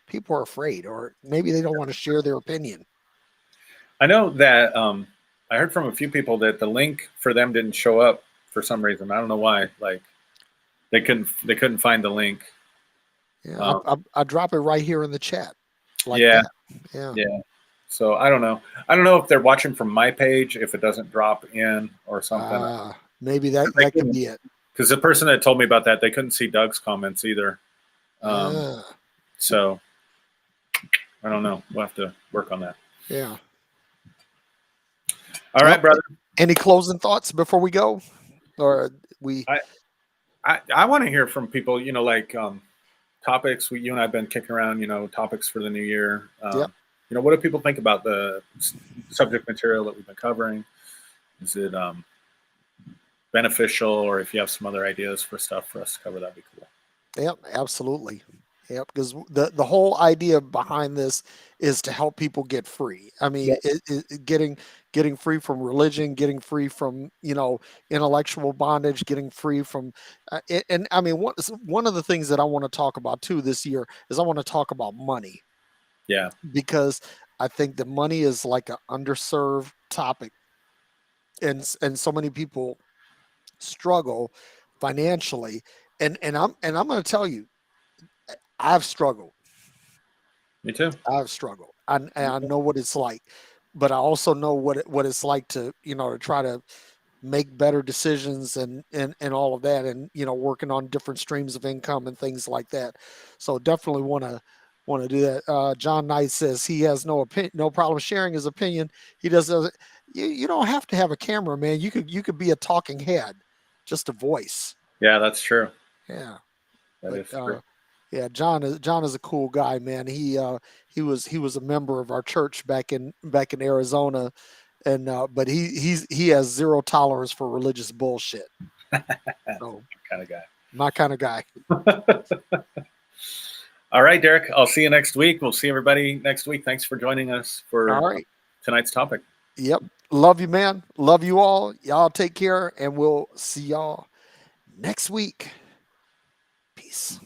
People are afraid, or maybe they don't want to share their opinion. I know that I heard from a few people that the link for them didn't show up for some reason. I don't know why. Like they couldn't find the link. Yeah, I drop it right here in the chat. Like yeah. that. Yeah. So I don't know. I don't know if they're watching from my page, if it doesn't drop in or something. Maybe that could be it. Because the person that told me about that, they couldn't see Doug's comments either. So I don't know. We'll have to work on that. Yeah. All right, brother. Any closing thoughts before we go? Or we I want to hear from people, like topics you and I have been kicking around, topics for the new year. What do people think about the subject material that we've been covering? Is it beneficial, or if you have some other ideas for stuff for us to cover, that'd be cool. Yep, absolutely. Yep, because the whole idea behind this is to help people get free. I mean, getting free from religion, getting free from intellectual bondage, getting free from, and I mean, one of the things that I want to talk about too this year is I want to talk about money. Yeah, because I think that money is like an underserved topic, and so many people struggle financially, and I'm going to tell you, I've struggled. me too. I've struggled. And I know what it's like, but I also know what it's like to to try to make better decisions and all of that, and working on different streams of income and things like that. So definitely want to do that. John Knight says he has no problem sharing his opinion. He doesn't. You don't have to have a camera, man. You could be a talking head, just a voice. Yeah, that's true. Yeah, that is true. Yeah, John is a cool guy, man. He was a member of our church back in Arizona, and but he has zero tolerance for religious bullshit. So, kind of guy. My kind of guy. All right, Derrick. I'll see you next week. We'll see everybody next week. Thanks for joining us for tonight's topic. Yep. Love you, man. Love you all. Y'all take care, and we'll see y'all next week. Peace.